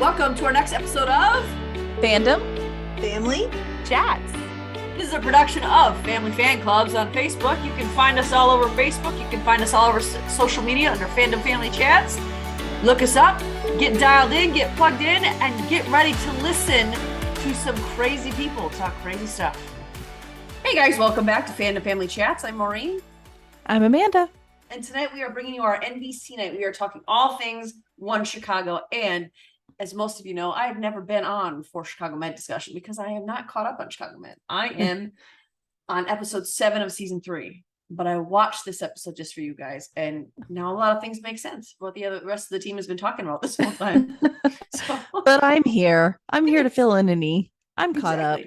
Welcome to our next episode of Fandom Family Chats. This is a production of Family Fan Clubs on Facebook. You can find us all over Facebook. You can find us all over social media under Fandom Family Chats. Look us up, get dialed in, get plugged in, and get ready to listen to some crazy people talk crazy stuff. Hey guys, welcome back to Fandom Family Chats. I'm Maureen. I'm Amanda. And tonight we are bringing you our NBC night. We are talking all things One Chicago. And as most of you know, I have never been on for Chicago Med discussion because I am not caught up on Chicago Med. I am on episode 7 of season 3, but I watched this episode just for you guys. And now a lot of things make sense for what the rest of the team has been talking about this whole time. But I'm here. I'm here to fill in any. I'm caught up.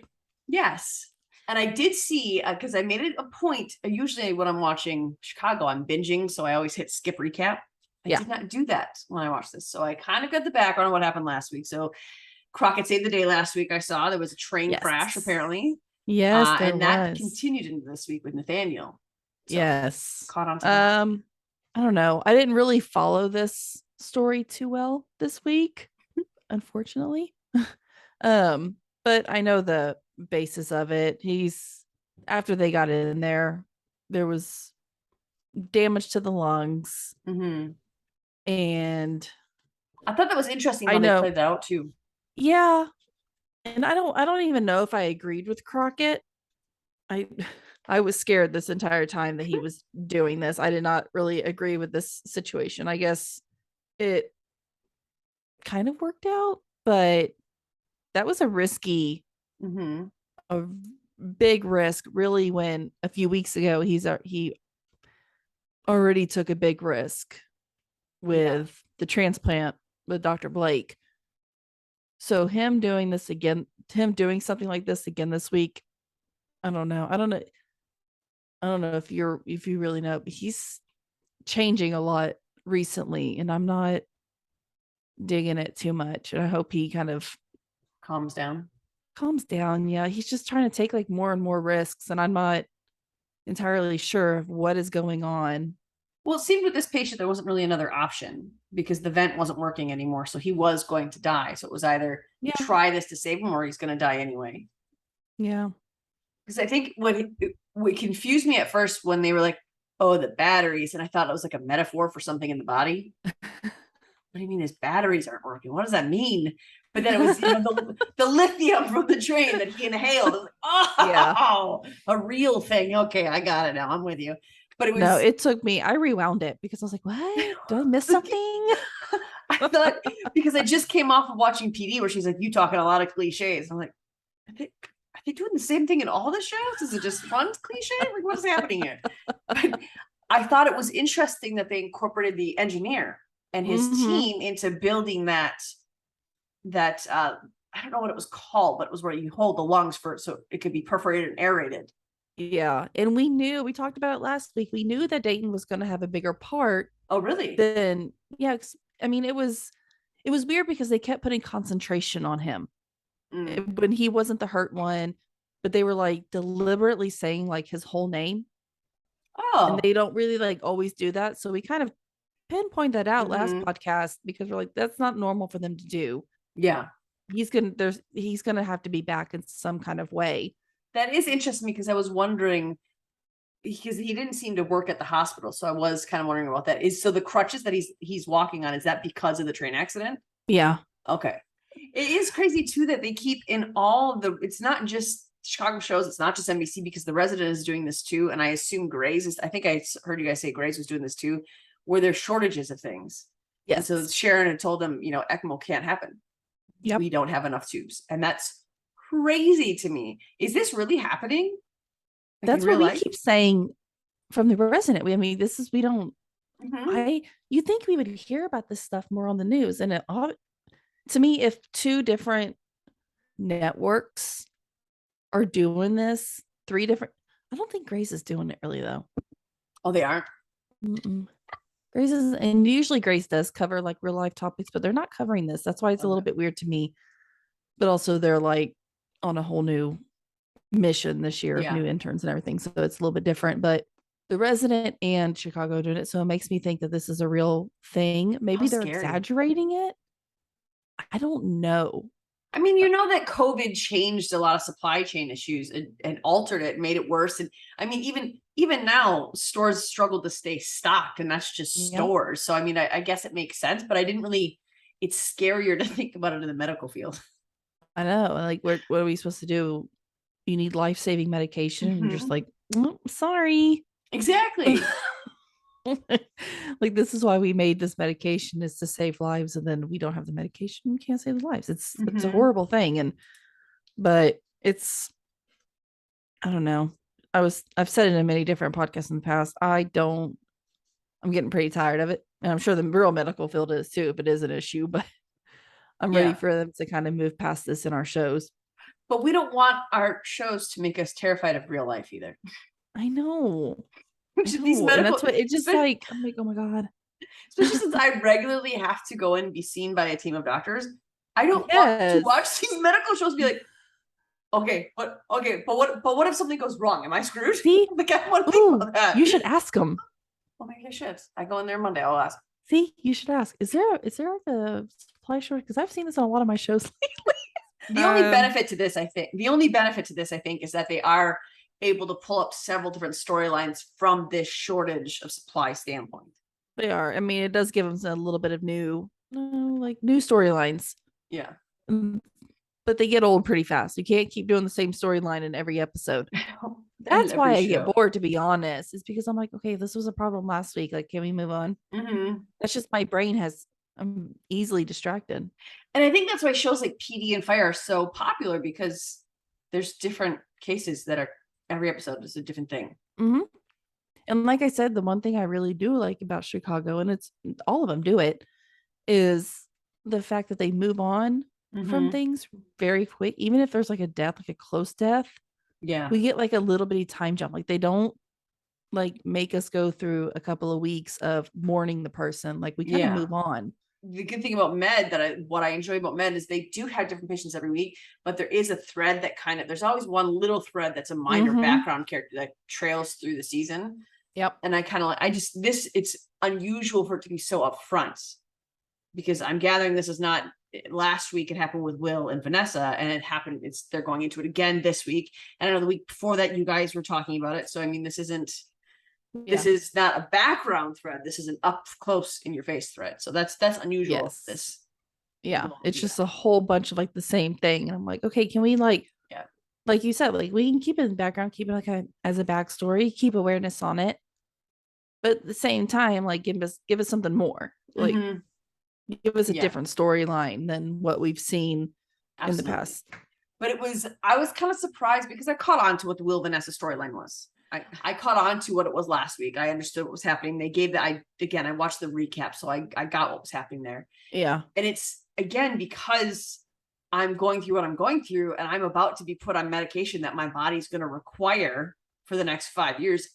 Yes. And I did see, because I made it a point, usually when I'm watching Chicago, I'm binging, so I always hit skip recap. I did not do that when I watched this. So I kind of got the background on what happened last week. So Crockett saved the day last week. I saw there was a train crash, apparently. Yes, and that continued into this week with Nathaniel. So yes. Caught on to that. I don't know. I didn't really follow this story too well this week, unfortunately. But I know the basis of it. After they got in there was damage to the lungs. Mm-hmm. And I thought that was interesting how they played that out too. Yeah. And I don't even know if I agreed with Crockett. I was scared this entire time that he was doing this. I did not really agree with this situation. I guess it kind of worked out, but that was a risky, a big risk, really, when a few weeks ago he already took a big risk with the transplant with Dr. Blake. So him doing this again, him doing something like this again this week, I don't know if you really know, but he's changing a lot recently, and I'm not digging it too much. And I hope he kind of calms down. Yeah, he's just trying to take like more and more risks, and I'm not entirely sure of what is going on. Well, it seemed with this patient there wasn't really another option because the vent wasn't working anymore, so he was going to die. So it was either try this to save him or he's going to die anyway. Yeah. Because I think what confused me at first when they were like, oh, the batteries, and I thought it was like a metaphor for something in the body. What do you mean his batteries aren't working? What does that mean? But then it was the lithium from the train that he inhaled. I was like, a real thing. Okay, I got it now. I'm with you. But it took me, I rewound it because I was like, what? Did I miss something? I thought, because I just came off of watching PD where she's like, you talking a lot of cliches. I'm like, are they doing the same thing in all the shows? Is it just fun cliche? Like, what is happening here? But I thought it was interesting that they incorporated the engineer and his team into building that I don't know what it was called, but it was where you hold the lungs for it so it could be perforated and aerated. Yeah. And we talked about it last week. We knew that Dayton was going to have a bigger part. Oh, really? Then, yeah. I mean, it was weird because they kept putting concentration on him when he wasn't the hurt one, but they were like deliberately saying like his whole name. Oh. And they don't really like always do that. So we kind of pinpoint that out last podcast because we're like, that's not normal for them to do. Yeah. He's gonna have to be back in some kind of way. That is interesting because I was wondering, because he didn't seem to work at the hospital. So I was kind of wondering about that. So the crutches that he's walking on, is that because of the train accident? Yeah. Okay. It is crazy too that they keep in all of it's not just Chicago shows, it's not just NBC, because The Resident is doing this too. And I assume Grey's I think I heard you guys say Grey's was doing this too, where there's shortages of things. Yes. And so Sharon had told them, ECMO can't happen. Yep. We don't have enough tubes. And that's crazy to me. Is this really happening? That's what we keep saying from The Resident. We don't, you think we would hear about this stuff more on the news. And to me, if 2 different networks are doing this, 3 different, I don't think Grey's is doing it really though. Oh, they aren't? Grey's is, and usually Grey's does cover like real life topics, but they're not covering this. That's why it's a little bit weird to me. But also they're like on a whole new mission this year of new interns and everything. So it's a little bit different, but The Resident and Chicago doing it. So it makes me think that this is a real thing. Maybe they're exaggerating it. I I don't know. I mean, you know that COVID changed a lot of supply chain issues and altered it, made it worse. And I mean, even now, stores struggle to stay stocked, and that's just Yep. stores. So I mean, I guess it makes sense, but I didn't really. It's scarier to think about it in the medical field. I know. Like, what are we supposed to do? You need life-saving medication, and you're just like, sorry. Exactly. Like, this is why we made this medication, is to save lives, and then we don't have the medication, we can't save the lives. It's a horrible thing. But it's, I don't know. I've said it in many different podcasts in the past. I'm getting pretty tired of it. And I'm sure the real medical field is too, if it is an issue, but I'm ready for them to kind of move past this in our shows. But we don't want our shows to make us terrified of real life either. I know. These And that's what it's just like, I'm like, oh my God. Especially since I regularly have to go in and be seen by a team of doctors. I don't want to watch these medical shows and be like, but what if something goes wrong? Am I screwed? See? Like, I want to think about that. You should ask them. Well, maybe I should. I go in there Monday. I'll ask. See, you should ask. Is there like a supply shortage? Because I've seen this on a lot of my shows lately. The only benefit to this, I think, is that they are able to pull up several different storylines from this shortage of supply standpoint. They are. I mean, it does give them a little bit of new storylines. Yeah. But they get old pretty fast. You can't keep doing the same storyline in every episode. That's why I get bored, to be honest. Is because I'm like, okay, this was a problem last week. Like, can we move on? That's just my brain I'm easily distracted. And I think that's why shows like PD and Fire are so popular, because there's different cases that are, every episode is a different thing. And like I said, the one thing I really do like about Chicago, and it's all of them do it, is the fact that they move on from things very quick. Even if there's like a death, like a close death, we get like a little bitty time jump. Like, they don't like make us go through a couple of weeks of mourning the person. Like, we kind of move on. The good thing about Med, what I enjoy about Med, is they do have different patients every week, but there is a thread that there's always one little thread that's a minor background character that trails through the season. Yep. And I kind of it's unusual for it to be so upfront, because I'm gathering this is not, last week it happened with Will and Vanessa, and they're going into it again this week. And I know the week before that you guys were talking about it. So I mean, this is not a background thread. This is an up close in your face thread. So that's unusual. Yes. It's just a whole bunch of like the same thing. And I'm like, okay, can we like you said, like, we can keep it in the background, keep it like as a backstory, keep awareness on it. But at the same time, like, give us something more. Like, give us a different storyline than what we've seen in the past. But I was kind of surprised, because I caught on to what the Will Vanessa storyline was. I caught on to what it was last week. I understood what was happening. They gave I watched the recap, so I got what was happening there. Yeah. And it's, again, because I'm going through what I'm going through, and I'm about to be put on medication that my body's going to require for the next 5 years.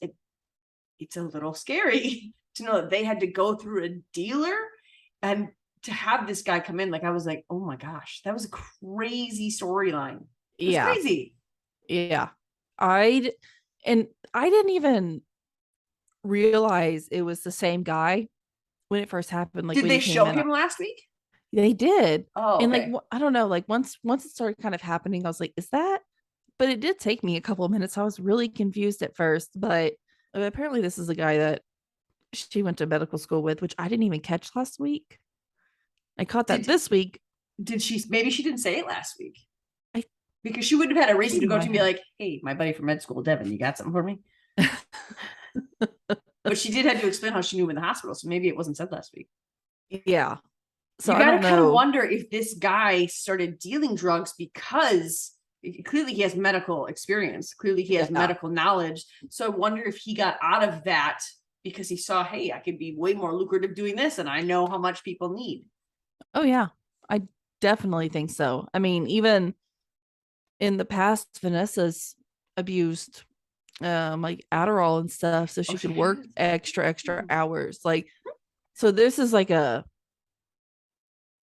It's a little scary to know that they had to go through a dealer, and to have this guy come in. Like, I was like, oh my gosh, that was a crazy storyline. It's crazy. Yeah. I didn't even realize it was the same guy when it first happened. Like, did they show him last week? They did. Oh, and like, I don't know, like, once it started kind of happening, I was like, is that? But it did take me a couple of minutes. I was really confused at first, but apparently this is a guy that she went to medical school with, which I didn't even catch last week. I caught that this week. Maybe she didn't say it last week. Because she wouldn't have had a reason to go to me like, hey, my buddy from med school, Devin, you got something for me? But she did have to explain how she knew him in the hospital. So maybe it wasn't said last week. Yeah. So you gotta kind of wonder if this guy started dealing drugs because clearly he has medical experience. Clearly he has medical knowledge. So I wonder if he got out of that because he saw, hey, I could be way more lucrative doing this, and I know how much people need. Oh, yeah. I definitely think so. I mean, even in the past, Vanessa's abused like Adderall and stuff, so she could work extra hours. Like, so this is like a.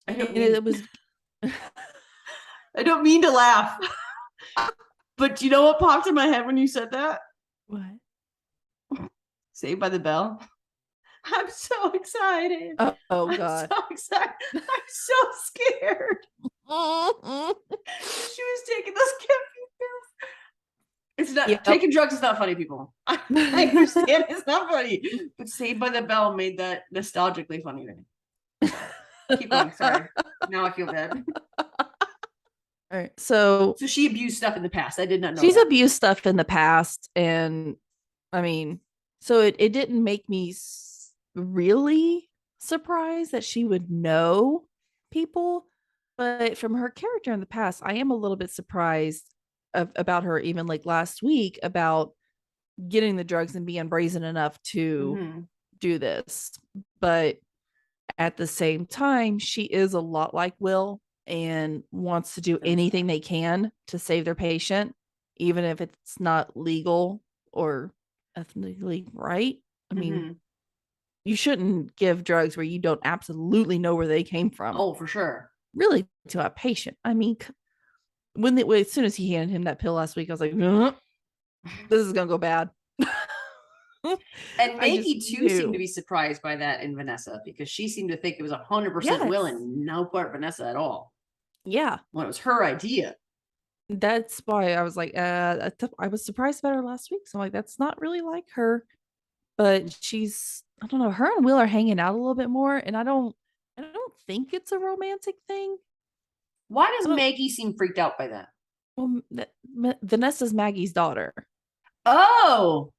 It was. I don't mean to laugh, but you know what popped in my head when you said that? What? Saved by the Bell. I'm so excited. Oh God. I'm so excited. I'm so scared. She was taking those caffeine pills. It's not Yep. taking drugs is not funny, people. I understand it's not funny, but Saved by the Bell made that nostalgically funny to me. Keep going. Sorry. Now I feel bad. All right. So she abused stuff in the past. I did not know she's that. abused stuff in the past. And I mean, so it didn't make me really surprised that she would know people. But from her character in the past, I am a little bit surprised about her, even like last week, about getting the drugs and being brazen enough to do this. But at the same time, she is a lot like Will and wants to do anything they can to save their patient, even if it's not legal or ethically right. I mean, you shouldn't give drugs where you don't absolutely know where they came from. Oh, for sure. Really, to a patient. I mean, as soon as he handed him that pill last week, I was like, this is gonna go bad. And Maggie too seemed to be surprised by that in Vanessa, because she seemed to think it was 100% Will and no part Vanessa at all. Yeah, when it was her idea. That's why I was like, I was surprised about her last week. So I'm like, that's not really like her. But she's, I don't know, her and Will are hanging out a little bit more, and I don't think it's a romantic thing. Why does Maggie seem freaked out by that? Well, Vanessa's Maggie's daughter. Oh.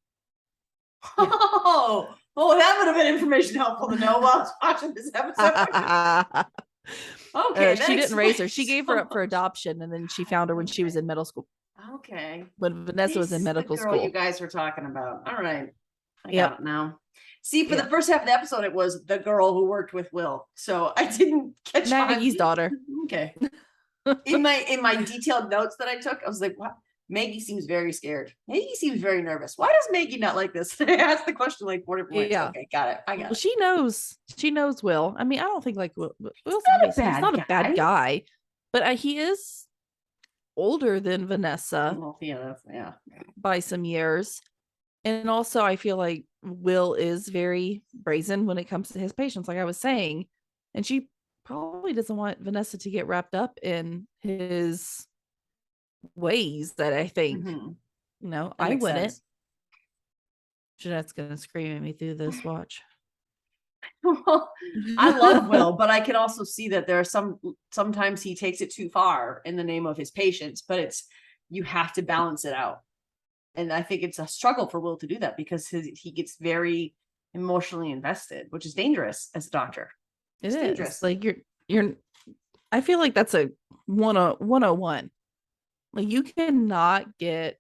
Yeah. Oh, that would have been information helpful to know while I was watching this episode. Okay. She didn't raise her. She gave her up for adoption, and then she found her when she was in middle school. Okay. When Vanessa was in medical the girl school. You guys were talking about. All right. I got it now. See, for the first half of the episode, it was the girl who worked with Will. So I didn't catch Maggie's daughter. Okay. In my detailed notes that I took, I was like, what? Maggie seems very scared. Maggie seems very nervous. Why does Maggie not like this? I asked the question like 4 different ways. Okay, got it. I got it. She knows Will. I mean, I don't think like Will's he's not a bad guy, but he is older than Vanessa. Well, yeah. By some years. And also I feel like Will is very brazen when it comes to his patients, like I was saying. And she probably doesn't want Vanessa to get wrapped up in his ways that I think, I wouldn't. Jeanette's gonna scream at me through this watch. Well, I love Will, but I can also see that there are sometimes he takes it too far in the name of his patients, but you have to balance it out. And I think it's a struggle for Will to do that, because he gets very emotionally invested, which is dangerous as a doctor. It's dangerous. Like you're I feel like that's a 101. Like you cannot get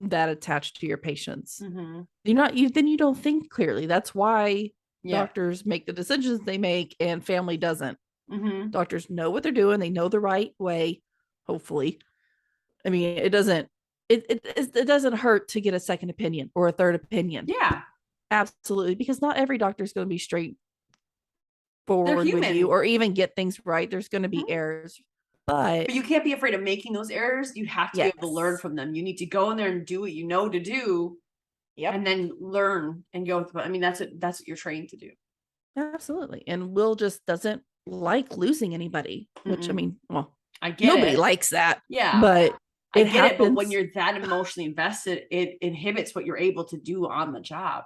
that attached to your patients. Then you don't think clearly. That's why doctors make the decisions they make and family doesn't. Doctors know what they're doing. They know the right way, hopefully. I mean, it doesn't hurt to get a second opinion or a third opinion. Yeah, absolutely. Because not every doctor is going to be straightforward with you or even get things right. There's going to be errors, but you can't be afraid of making those errors. You have to be able to learn from them. You need to go in there and do what you know to do. And then learn and go through. I mean, that's what you're trained to do. Absolutely. And Will just doesn't like losing anybody, which I mean, well, I get nobody likes that. Yeah. But I get it, but when you're that emotionally invested, it inhibits what you're able to do on the job.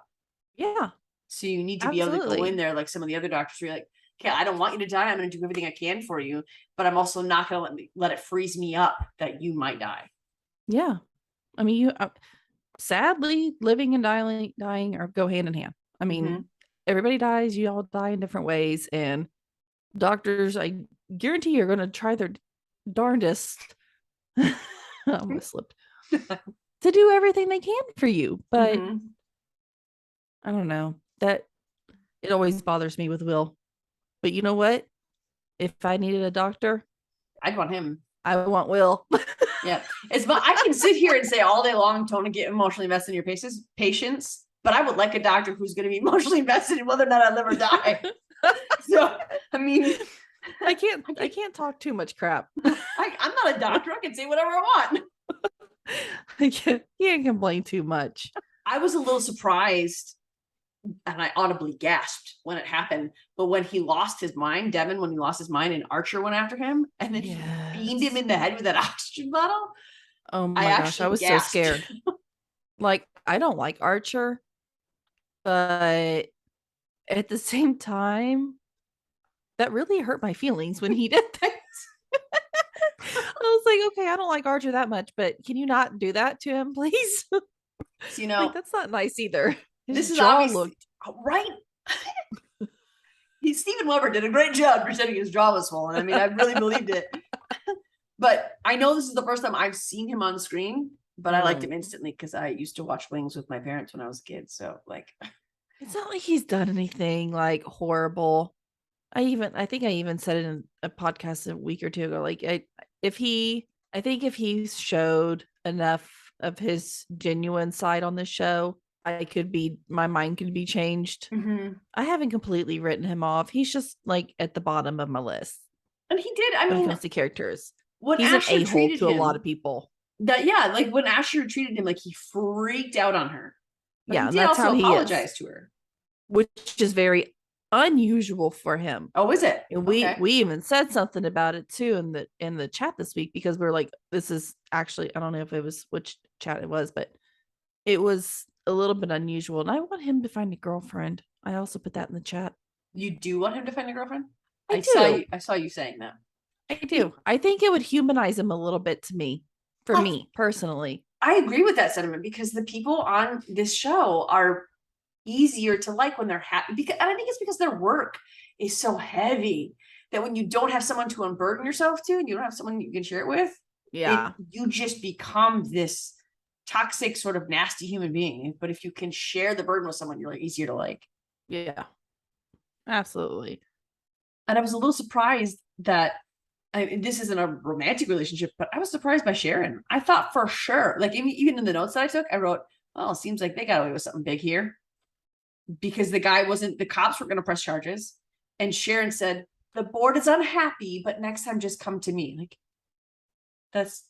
Yeah. So you need to be able to go in there like some of the other doctors who are like, okay, I don't want you to die. I'm going to do everything I can for you, but I'm also not going to let it freeze me up that you might die. Yeah. I mean, sadly, living and dying are go hand in hand. I mean, everybody dies. You all die in different ways, and doctors, I guarantee, are going to try their darndest. I almost slipped. To do everything they can for you, but I don't know, that it always bothers me with Will. But you know what? If I needed a doctor, I'd want him. I want Will. Yeah. I can sit here and say all day long, don't get emotionally invested in your patients, but I would like a doctor who's going to be emotionally invested in whether or not I live or die. So, I mean, I can't talk too much crap. I'm not a doctor. I can say whatever I want. I can't complain too much. I was a little surprised and I audibly gasped when it happened. But when he lost his mind, Devin, when he lost his mind and Archer went after him and then he beamed him in the head with that oxygen bottle, Oh I my gosh, I actually was so gasped. scared. Like, I don't like Archer, but at the same time, that really hurt my feelings when he did that. I was like, okay, I don't like Archer that much, but can you not do that to him, please? So, Like, that's not nice either. His this is jaw obviously looked right. Stephen Weber did a great job pretending his jaw was swollen. I mean, I really believed it. But I know this is the first time I've seen him on screen, but I liked him instantly because I used to watch Wings with my parents when I was a kid. So, like, it's not like he's done anything like horrible. I think I even said it in a podcast a week or two ago. Like, I think if he showed enough of his genuine side on this show, my mind could be changed. I haven't completely written him off. He's just like at the bottom of my list and he did. I when it mean, comes to characters. when He's an Asher a-hole treated to a him, lot of people. like when Asher treated him, like he freaked out on her. But Yeah, he and did that's also how he is, apologize to her. which is very unusual for him. Oh, is it? And we even said something about it too in the chat this week, because we're like, this is actually, I don't know if it was which chat it was, but it was a little bit unusual. And I want him to find a girlfriend. I also put that in the chat. You do want him to find a girlfriend? I do. I saw you saying that. I do. I think it would humanize him a little bit to me, for me personally. I agree with that sentiment because the people on this show are easier to like when they're happy. And I think it's because their work is so heavy that when you don't have someone to unburden yourself to, and you don't have someone you can share it with, you just become this toxic, sort of nasty human being. But if you can share the burden with someone, you're like easier to like. Yeah, absolutely. And I was a little surprised that this isn't a romantic relationship, but I was surprised by Sharon. I thought for sure, like even in the notes that I took, I wrote, well, it seems like they got away with something big here. Because the cops were going to press charges. And Sharon said, the board is unhappy, but next time just come to me. Like, that's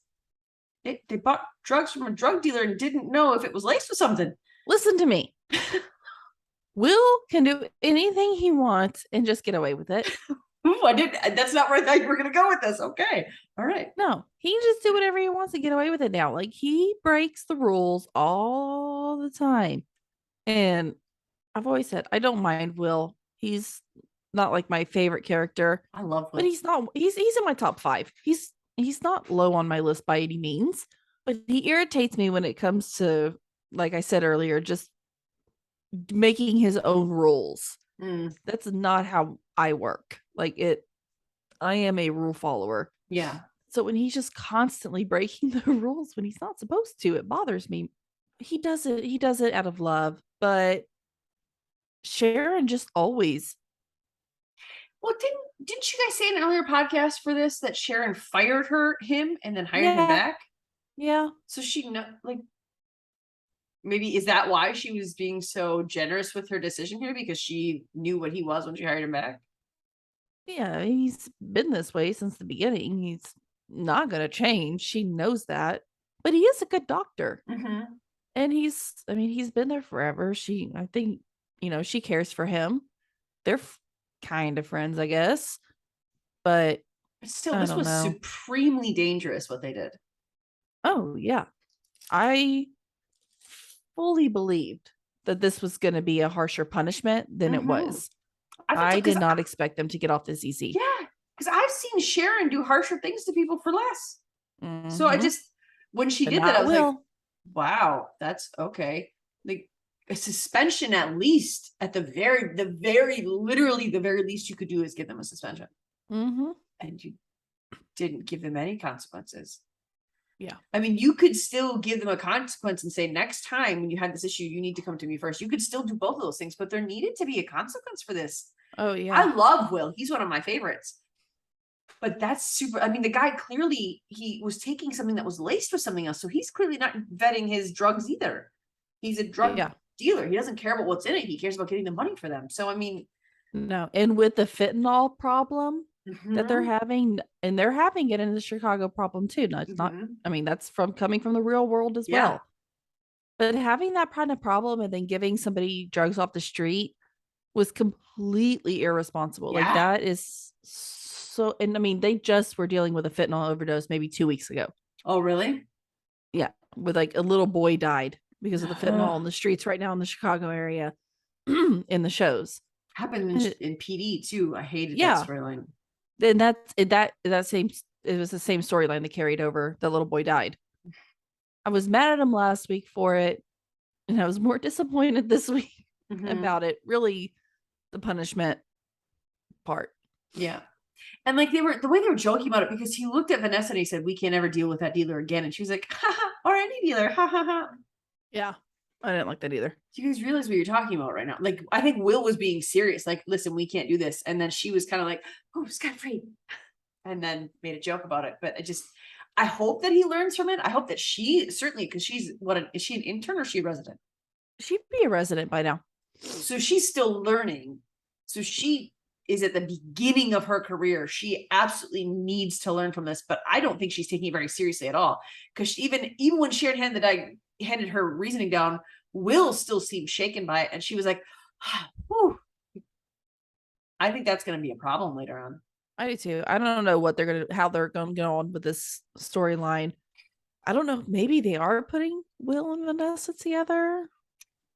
it. They bought drugs from a drug dealer and didn't know if it was laced with something. Listen to me. Will can do anything he wants and just get away with it. That's not where I thought you were going to go with this. Okay. All right. No, he can just do whatever he wants to get away with it now. Like, he breaks the rules all the time. And I've always said, I don't mind Will. He's not like my favorite character. I love Will. But he's in my top 5. He's not low on my list by any means. But he irritates me when it comes to, like I said earlier, just making his own rules. That's not how I work. I am a rule follower. Yeah. So when he's just constantly breaking the rules when he's not supposed to, it bothers me. He does it out of love, but Sharon just always. Well, didn't you guys say in an earlier podcast for this that Sharon fired him and then hired him back? Yeah. So maybe is that why she was being so generous with her decision here, because she knew what he was when she hired him back? Yeah, he's been this way since the beginning. He's not going to change. She knows that. But he is a good doctor. And he's been there forever. I think, she cares for him. They're kind of friends, I guess. But still, this was supremely dangerous what they did. Oh, yeah. I fully believed that this was going to be a harsher punishment than it was. I did not expect them to get off this easy. Yeah, because I've seen Sharon do harsher things to people for less. So when she did that, I was like, wow, that's okay. Like a suspension, at least, at the very literally the very least you could do is give them a suspension. And you didn't give them any consequences. Yeah. I mean, you could still give them a consequence and say, next time when you had this issue, you need to come to me first. You could still do both of those things, but there needed to be a consequence for this. Oh, yeah. I love Will. He's one of my favorites. But that's super. I mean, the guy clearly, he was taking something that was laced with something else. So he's clearly not vetting his drugs either. He's a drug dealer. He doesn't care about what's in it. He cares about getting the money for them. So, I mean. No. And with the fentanyl problem that they're having, and they're having it in the Chicago problem too. No, it's not. I mean, that's coming from the real world as well. But having that kind of problem and then giving somebody drugs off the street was completely irresponsible. Like Yeah. that is so, and I mean, they just were dealing with a fentanyl overdose maybe 2 weeks ago. Oh, really? Yeah. With like a little boy died because of the fentanyl Ugh. in the streets right now in the Chicago area in the shows. Happened in PD too. I hated that Yeah. storyline. Then that same, it was the same storyline that carried over. The little boy died. I was mad at him last week for it, and I was more disappointed this week about it. Really, the punishment part. Yeah. And like the way they were joking about it, because he looked at Vanessa and he said, "We can't ever deal with that dealer again." And she was like, "Ha ha," or any dealer, ha ha ha. Yeah. I didn't like that either. Do you guys realize what you're talking about right now? Like, I think Will was being serious, like, listen, we can't do this. And then she was kind of like, "Oh, scot free," and then made a joke about it. But I hope that he learns from it. I hope that she certainly, because she's is she an intern or is she a resident? She'd be a resident by now. So she's still learning. So she is at the beginning of her career. She absolutely needs to learn from this, but I don't think she's taking it very seriously at all. Because even when Sharon handed her reasoning down, Will still seemed shaken by it, and she was like, whew. I think that's going to be a problem later on. I do too. I don't know how they're going to go on with this storyline. I don't know. Maybe they are putting Will and Vanessa together.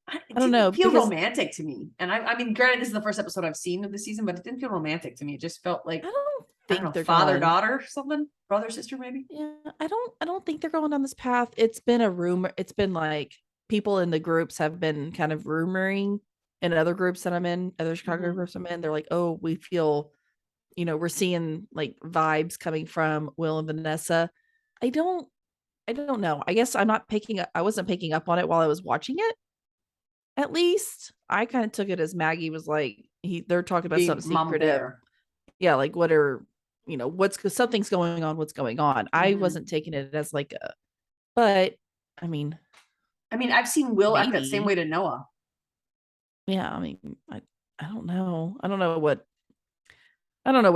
I don't know, feel because romantic to me. And I mean, granted, this is the first episode I've seen of the season, but it didn't feel romantic to me. It just felt like, I don't I don't think know, they're father, going. daughter, something, brother, sister, maybe. Yeah, I don't think they're going down this path. It's been a rumor. It's been like people in the groups have been kind of rumoring, in other groups that I'm in, other Chicago groups I'm in. They're like, oh, we feel, we're seeing like vibes coming from Will and Vanessa. I don't know. I guess I wasn't picking up on it while I was watching it. At least I kind of took it as Maggie was like, they're talking about something secretive. Yeah, like what are, something's going on, what's going on. I wasn't taking it as like but I mean, I've seen Will act that same maybe. way to Noah. Yeah, I mean, I don't know. I don't know what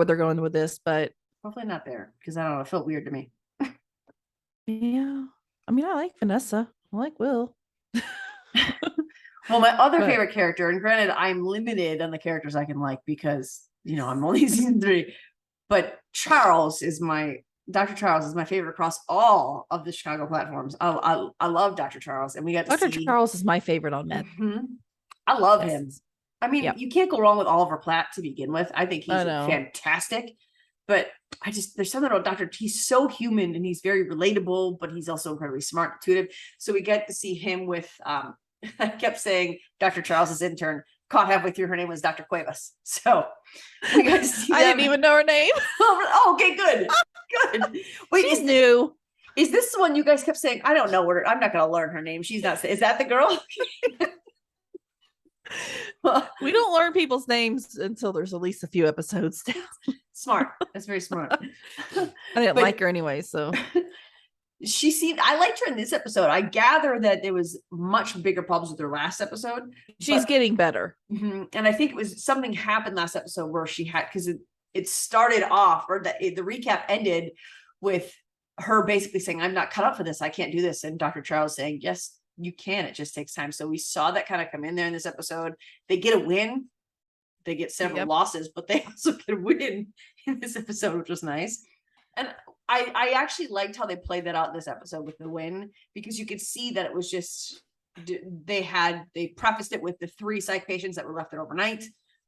they're going with this, but Hopefully not there, because I don't know, it felt weird to me. yeah. I mean, I like Vanessa. I like Will. Well, my other favorite character, and granted, I'm limited on the characters I can like because I'm only season 3, but Dr. Charles is my favorite across all of the Chicago platforms. I love Dr. Charles, and we got to Dr. see. Charles is my favorite on Met. I love him. I mean, Yep. You can't go wrong with Oliver Platt to begin with. I think he's I fantastic. But there's something about Dr. He's so human and he's very relatable, but he's also incredibly smart, intuitive. So we get to see him with, I kept saying Dr. Charles's intern, caught halfway through, her name was Dr. Cuevas. So we got to see I didn't even know her name. Oh, okay, good. Good. Wait, she's new. Is this the one you guys kept saying? I don't know what I'm not going to learn her name. She's not. Is that the girl? We don't learn people's names until there's at least a few episodes down. Smart. That's very smart. I didn't like her anyway, so I liked her in this episode. I gather that there was much bigger problems with her last episode. She's getting better. And I think it was something happened last episode where she had, because it started off, or the recap ended with her basically saying, "I'm not cut up for this. I can't do this." And Dr. Charles saying, "Yes, you can. It just takes time." So we saw that kind of come in there in this episode. They get a win. They get several losses, but they also get a win in this episode, which was nice. And I actually liked how they played that out in this episode with the win, because you could see that it was just, they prefaced it with the 3 psych patients that were left there overnight.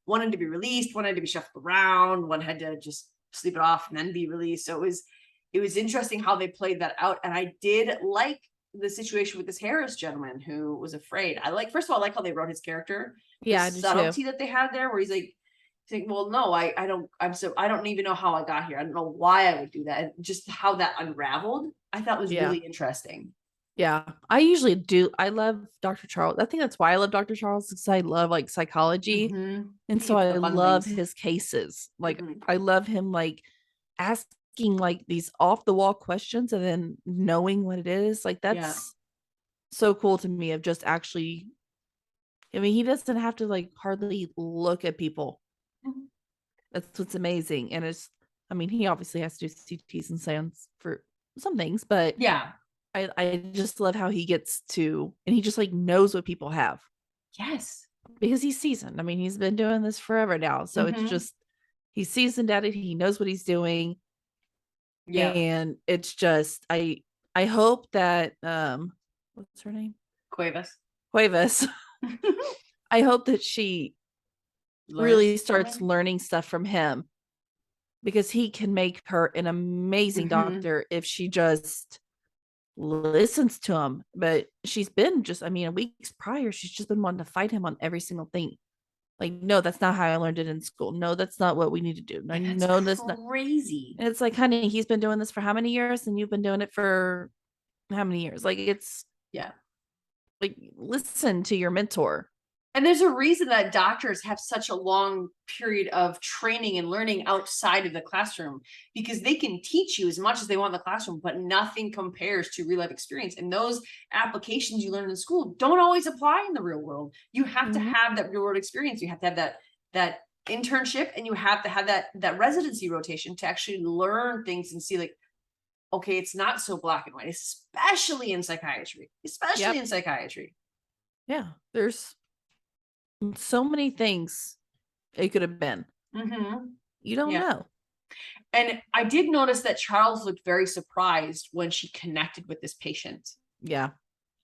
One had to be released, one had to be shuffled around, one had to just sleep it off and then be released. So it was interesting how they played that out. And I did like the situation with this Harris gentleman who was afraid. First of all, I like how they wrote his character. Yeah, the subtlety that they had there, where he's like, well, no, I don't even know how I got here. I don't know why I would do that. And just how that unraveled, I thought was really interesting. Yeah, I usually do. I love Dr. Charles. I think that's why I love Dr. Charles, because I love like psychology. And so I love his cases. Like I love him like asking like these off the wall questions and then knowing what it is. Like that's so cool to me, of just actually, I mean, he doesn't have to like hardly look at people. That's what's amazing. And he obviously has to do CTs and scans for some things, but I just love how he gets to, and he just like knows what people have Yes. because he's seasoned. I mean, he's been doing this forever now. So it's just, he's seasoned at it. He knows what he's doing. Yeah. And it's just, I hope that, what's her name? Cuevas. Cuevas. I hope that she really starts learning stuff from him, because he can make her an amazing doctor if she just listens to him. But she's been just, I mean, weeks prior, she's just been wanting to fight him on every single thing. Like, no, that's not how I learned it in school. No, that's not what we need to do. No, no, that's not crazy. And it's like, honey, he's been doing this for how many years? And you've been doing it for how many years? Like, it's, yeah. Like, listen to your mentor. And there's a reason that doctors have such a long period of training and learning outside of the classroom, because they can teach you as much as they want in the classroom, but nothing compares to real life experience. And those applications you learn in school don't always apply in the real world. You have to have that real world experience. You have to have that internship, and you have to have that residency rotation to actually learn things and see, like, okay, it's not so black and white, especially in psychiatry, Yeah. There's so many things it could have been. You don't know. And I did notice that Charles looked very surprised when she connected with this patient. Yeah.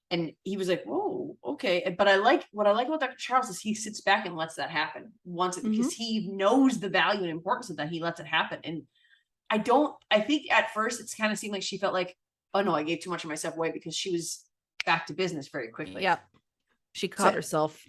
And he was like, "Whoa, okay." But what I like about Dr. Charles is he sits back and lets that happen because he knows the value and importance of that. He lets it happen. And I think at first it's kind of seemed like she felt like, oh no, I gave too much of myself away, because she was back to business very quickly. Yeah. She caught herself.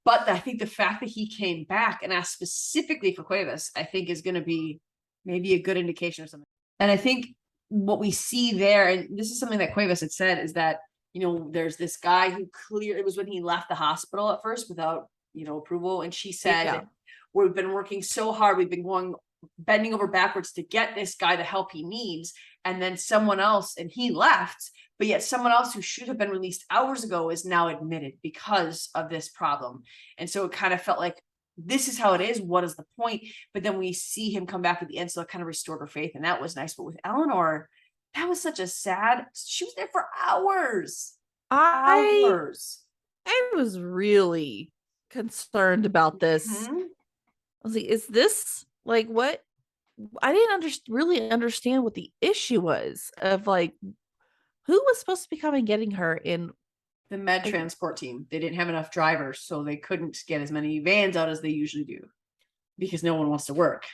But I think the fact that he came back and asked specifically for Cuevas, I think is going to be maybe a good indication of something. And I think what we see there, and this is something that Cuevas had said, is that, there's this guy who it was when he left the hospital at first without, approval. And she said, we've been working so hard. We've been bending over backwards to get this guy the help he needs. And then someone else, and he left, but yet someone else who should have been released hours ago is now admitted because of this problem. And so it kind of felt like, this is how it is. What is the point? But then we see him come back at the end. So it kind of restored her faith. And that was nice. But with Eleanor, that was such a sad, she was there for hours. I was really concerned about this. I was like, is this like what? I didn't really understand what the issue was of, like, who was supposed to be coming getting her in the med transport team. They didn't have enough drivers, so they couldn't get as many vans out as they usually do, because no one wants to work,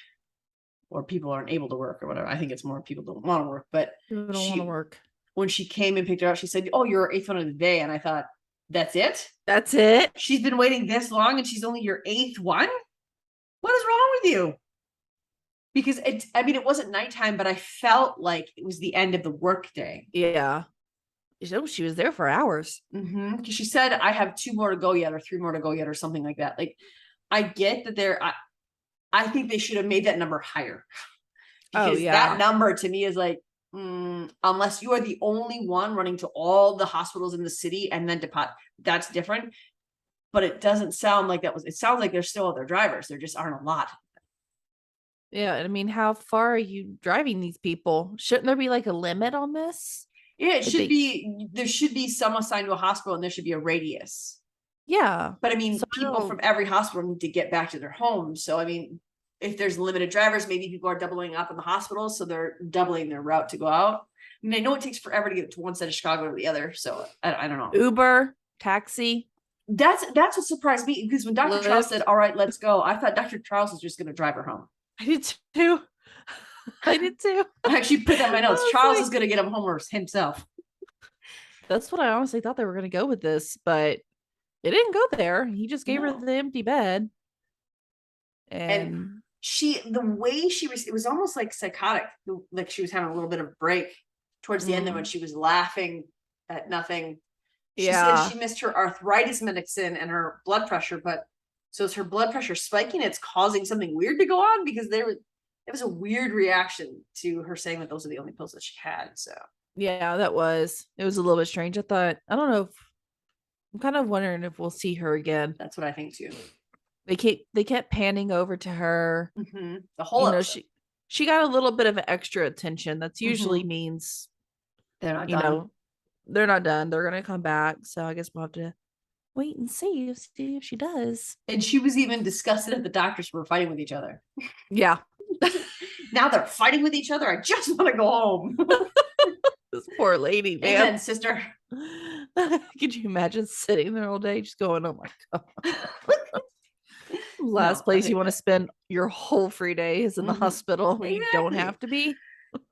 or people aren't able to work, or whatever. I think it's more people don't want to work. But don't want to work. When she came and picked her up, she said, "Oh, you're our 8th one of the day." And I thought, that's it? That's it? She's been waiting this long and she's only your 8th one? What is wrong with you? Because it wasn't nighttime, but I felt like it was the end of the workday. Yeah. She was there for hours. Because she said, I have 2 more to go yet, or 3 more to go yet, or something like that. Like, I get that I think they should have made that number higher. Because that number to me is like, unless you are the only one running to all the hospitals in the city and then that's different. But it doesn't sound like that was, it sounds like there's still other drivers. There just aren't a lot. Yeah. I mean, how far are you driving these people? Shouldn't there be like a limit on this? Yeah, there should be some assigned to a hospital, and there should be a radius. Yeah. But I mean, people from every hospital need to get back to their homes. So, I mean, if there's limited drivers, maybe people are doubling up in the hospital, so they're doubling their route to go out. I mean, I know it takes forever to get to one side of Chicago or the other, so I don't know. Uber, taxi. That's what surprised me, because when Dr. Charles said, "All right, let's go," I thought Dr. Charles was just going to drive her home. I did too. I actually put that in my notes. Charles is going to get him home himself. That's what I honestly thought they were going to go with this, but it didn't go there. He just gave her the empty bed. And the way she was, it was almost like psychotic. Like she was having a little bit of a break towards the end, when she was laughing at nothing. She said she missed her arthritis medicine and her blood pressure, but so is her blood pressure spiking? It's causing something weird to go on, because it was a weird reaction to her saying that those are the only pills that she had. So yeah, it was a little bit strange. I thought, I don't know, I'm kind of wondering if we'll see her again. That's what I think too. They kept panning over to her. The whole episode. She got a little bit of extra attention. That's usually means They're not You done. know, they're not done. They're gonna come back. So I guess we'll have to wait and see if she does. And she was even disgusted at the doctors who were fighting with each other. Yeah. Now they're fighting with each other. I just want to go home. This poor lady, man. Amen, sister. Could you imagine sitting there all day just going, oh my God. Last place you want to spend your whole free day is in the hospital when you don't have to be.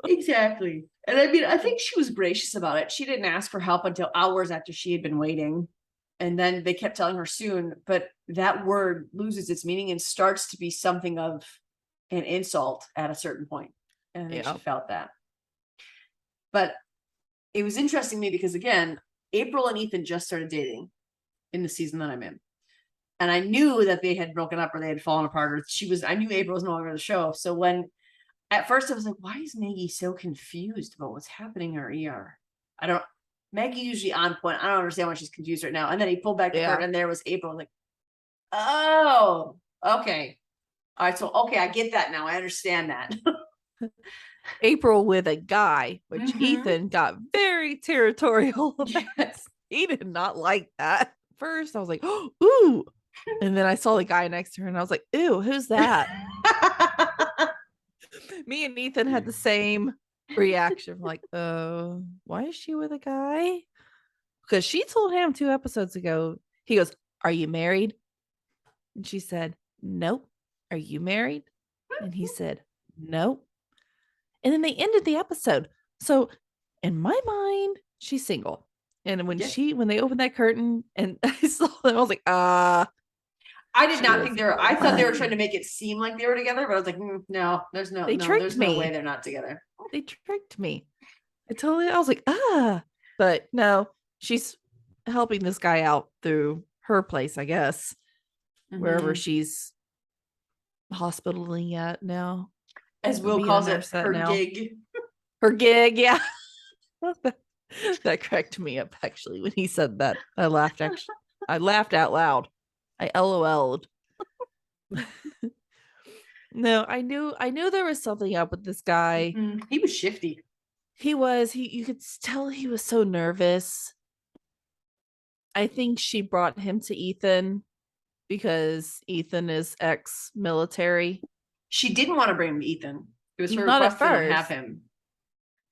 Exactly. And I mean, I think she was gracious about it. She didn't ask for help until hours after she had been waiting. And then they kept telling her soon, but that word loses its meaning and starts to be something of an insult at a certain point. And I think she felt that. But it was interesting to me because, again, April and Ethan just started dating in the season that I'm in. And I knew that they had broken up or they had fallen apart, or I knew April was no longer on the show. So when at first I was like, why is Maggie so confused about what's happening in her ER? Maggie usually on point. I don't understand why she's confused right now. And then he pulled back the curtain and there was April. I was like, oh, okay. All right. So, okay, I get that now. I understand that. April with a guy, which Ethan got very territorial about. Yes. He did not like that. First, I was like, oh, ooh. And then I saw the guy next to her and I was like, ew, who's that? Me and Ethan had the same reaction. Like, oh, why is she with a guy? Because she told him 2 episodes ago, he goes, are you married? And she said, nope. Are you married? And he said, nope. And then they ended the episode. So in my mind, she's single. And when they opened that curtain and I saw them, I was like, I did not think I thought they were trying to make it seem like they were together, but I was like, no, there's no way they're not together. They tricked me. I was like, but no, she's helping this guy out through her place, I guess, wherever she's hospitaling at now. As Will calls it, her gig. Her gig, yeah. That cracked me up actually when he said that. I laughed out loud. I LOL'd. No, I knew there was something up with this guy. He was shifty. He was. You could tell he was so nervous. I think she brought him to Ethan because Ethan is ex-military. She didn't want to bring him to Ethan. It was her request to have him.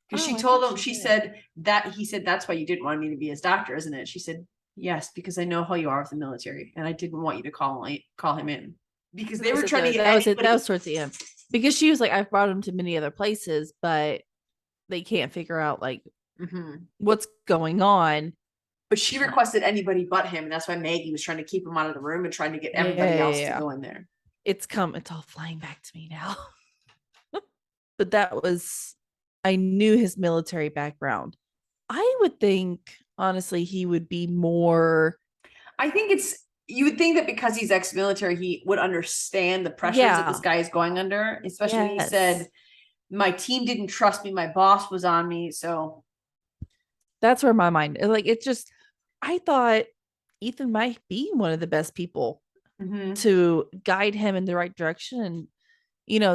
Because she told him, he said, that's why you didn't want me to be his doctor, isn't it? She said, yes, because I know how you are with the military, and I didn't want you to call him in. Because they were trying to get that was towards the end. Because she was like, I've brought him to many other places, but they can't figure out like what's going on. But she requested anybody but him, and that's why Maggie was trying to keep him out of the room and trying to get everybody else to go in there. It's all flying back to me now. But I knew his military background. I would think, honestly, he would be more. I think you would think that because he's ex-military, he would understand the pressures that this guy is going under, especially when he said, my team didn't trust me, my boss was on me. So that's where my mind, like, it's just, I thought Ethan might be one of the best people to guide him in the right direction and,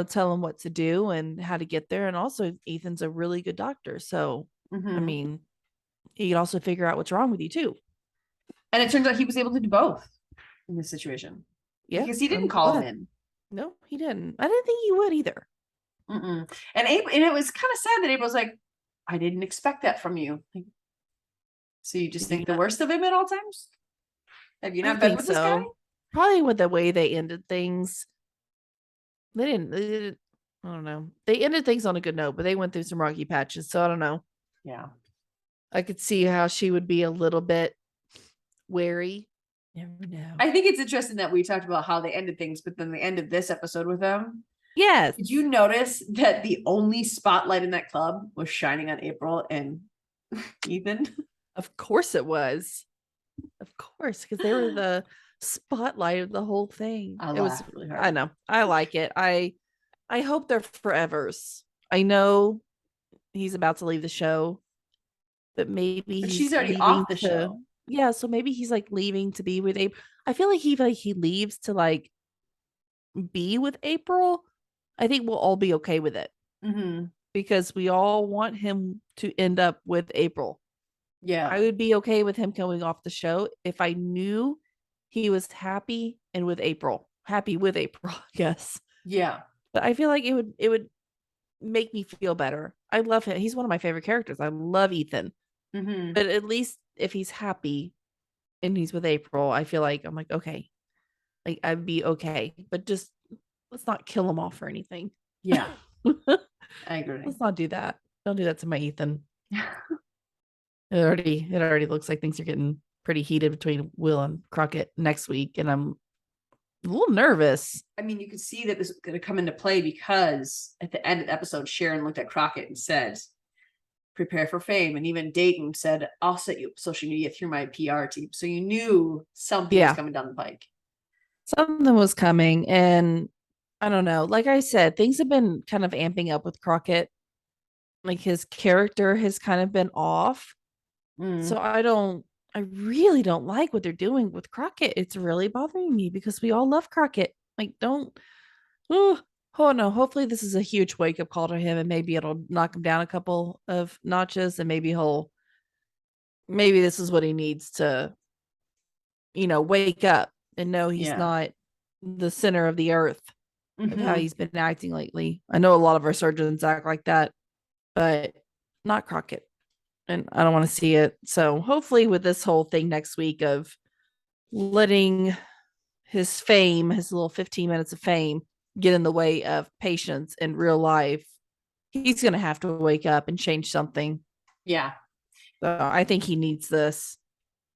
tell him what to do and how to get there. And also Ethan's a really good doctor. So, I mean, he can also figure out what's wrong with you too. And it turns out he was able to do both in this situation. Yeah. Because he didn't call him in. No, he didn't. I didn't think he would either. And it was kind of sad that April was like, I didn't expect that from you. Like, so you just think the worst of him at all times? Have you not been with this guy? Probably with the way they ended things. They didn't, I don't know. They ended things on a good note, but they went through some rocky patches. So I don't know. Yeah. I could see how she would be a little bit wary. Never know. I think it's interesting that we talked about how they ended things, but then they ended this episode with them. Yes. Did you notice that the only spotlight in that club was shining on April and Ethan? Of course it was. Of course, because they were the spotlight of the whole thing. It was really hard. I know. I like it. I hope they're forevers. I know he's about to leave the show, but maybe she's already off the show. Yeah, so maybe he's like leaving to be with April. I feel like he leaves to like be with April. I think we'll all be okay with it. because we all want him to end up with April. Yeah. I would be okay with him coming off the show if I knew he was happy with April. Yes. Yeah. But I feel like it would make me feel better. I love him. He's one of my favorite characters. I love Ethan. Mm-hmm. But at least if he's happy and he's with April, I feel like I'm like, okay. Like I'd be okay. But just let's not kill him off or anything. Yeah. I agree. Let's not do that. Don't do that to my Ethan. It already looks like things are getting pretty heated between Will and Crockett next week, and I'm a little nervous. I mean, you could see that this is going to come into play because at the end of the episode, Sharon looked at Crockett and said, "Prepare for fame." And even Dayton said, "I'll set you up social media through my PR team." So you knew something was coming down the pike. Something was coming, and I don't know. Like I said, things have been kind of amping up with Crockett. Like his character has kind of been off. So I really don't like what they're doing with Crockett. It's really bothering me because we all love Crockett. Like, oh no. Hopefully, this is a huge wake up call to him, and maybe it'll knock him down a couple of notches, and maybe this is what he needs to, wake up and know he's not the center of the earth of how he's been acting lately. I know a lot of our surgeons act like that, but not Crockett. And I don't want to see it. So hopefully with this whole thing next week of letting his fame, his little 15 minutes of fame, get in the way of patients in real life, he's going to have to wake up and change something. Yeah. So I think he needs this.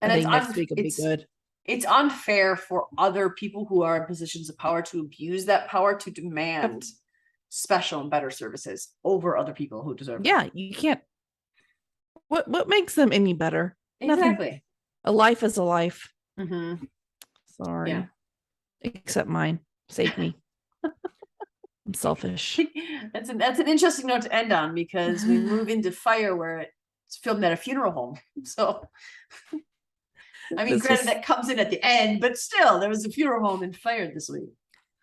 And I think next week will be good. It's unfair for other people who are in positions of power to abuse that power to demand special and better services over other people who deserve it. Yeah, you can't. What makes them any better? Exactly. Nothing. A life is a life. Mm-hmm. Sorry. Yeah. Except mine. Save me. I'm selfish. That's an interesting note to end on because we move into Fire where it's filmed at a funeral home. So I mean, granted that comes in at the end, but still there was a funeral home in Fire this week.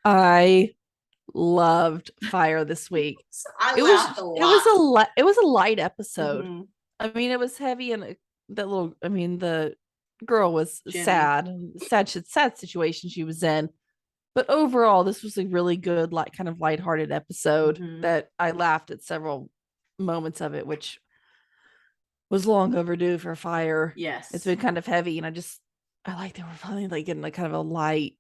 I loved Fire this week. I laughed a lot. It was a light episode. Mm-hmm. I mean, it was heavy, and the girl was Jenny. sad situation she was in. But overall, this was a really good, kind of lighthearted episode that I laughed at several moments of it, which was long overdue for Fire. Yes. It's been kind of heavy, and I like they were finally getting kind of a light.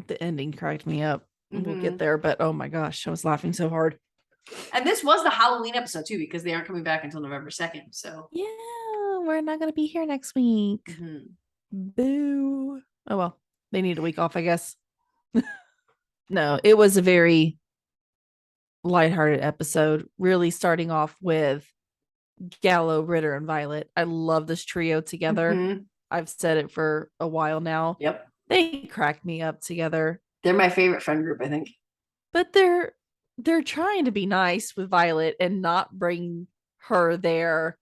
The ending cracked me up. We'll get there, but oh my gosh, I was laughing so hard. And this was the Halloween episode too, because they aren't coming back until November 2nd. So yeah, we're not going to be here next week. Boo. Oh well, they need a week off, I guess. No, it was a very lighthearted episode. Really starting off with Gallo, Ritter, and Violet. I love this trio together. I've said it for a while now. Yep. They crack me up together. They're my favorite friend group, I think. But they're trying to be nice with Violet and not bring her their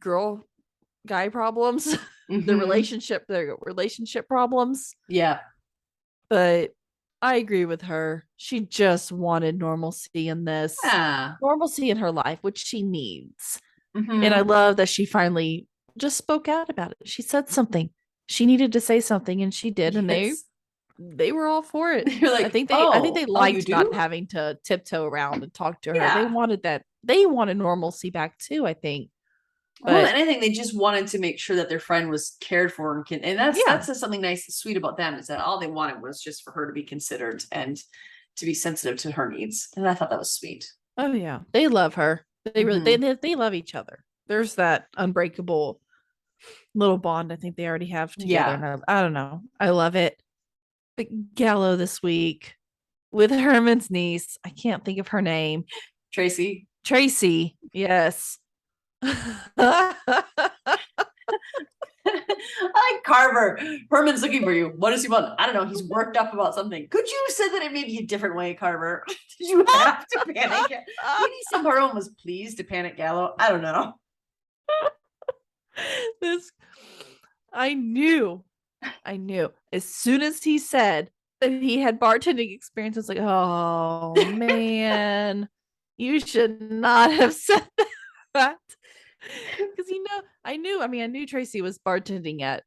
girl guy problems, their relationship problems. Yeah. But I agree with her. She just wanted normalcy in this. Yeah. Normalcy in her life, which she needs. And I love that she finally just spoke out about it. She said something. She needed to say something, and she did, and they were all for it. Like, I think they liked not having to tiptoe around and talk to her. Yeah. They wanted that. They wanted normalcy back too, I think. But more than anything, they just wanted to make sure that their friend was cared for, and that's just something nice and sweet about them, is that all they wanted was just for her to be considered and to be sensitive to her needs. And I thought that was sweet. Oh yeah, they love her. They really they love each other. There's that unbreakable little bond I think they already have together. Yeah. I don't know. I love it. But Gallo this week with Herman's niece. I can't think of her name. Tracy. Yes. I like Carver. Herman's looking for you. What does he want? I don't know. He's worked up about something. Could you have said that in maybe a different way, Carver? Did you have to panic? Maybe Simbaron was pleased to panic Gallo. I don't know. I knew as soon as he said, And he had bartending experience. I was like, oh man, you should not have said that. Because I knew Tracy was bartending at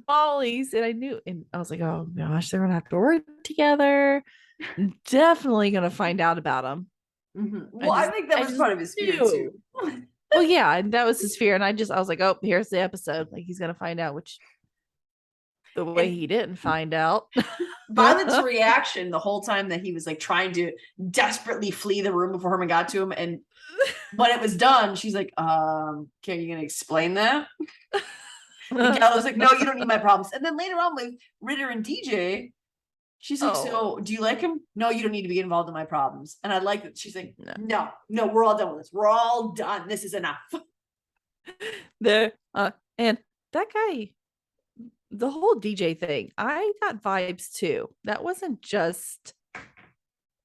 Molly's, and I was like, oh gosh, they're gonna have to work together. Definitely gonna find out about him. Well, I think that was part of his fear too. Well, yeah, and that was his fear, and I was like, oh, here's the episode. Like he's gonna find out, which the way he didn't find out. Violet's reaction the whole time that he was like trying to desperately flee the room before Herman got to him, and when it was done, she's like, "Okay, you gonna explain that?" And Gallo's like, "No, you don't need my problems." And then later on with Ritter and DJ, she's like, "So, do you like him?" "No, you don't need to be involved in my problems." And I like that she's like, "No, we're all done with this. We're all done. This is enough." And that guy, the whole DJ thing, I got vibes too. That wasn't just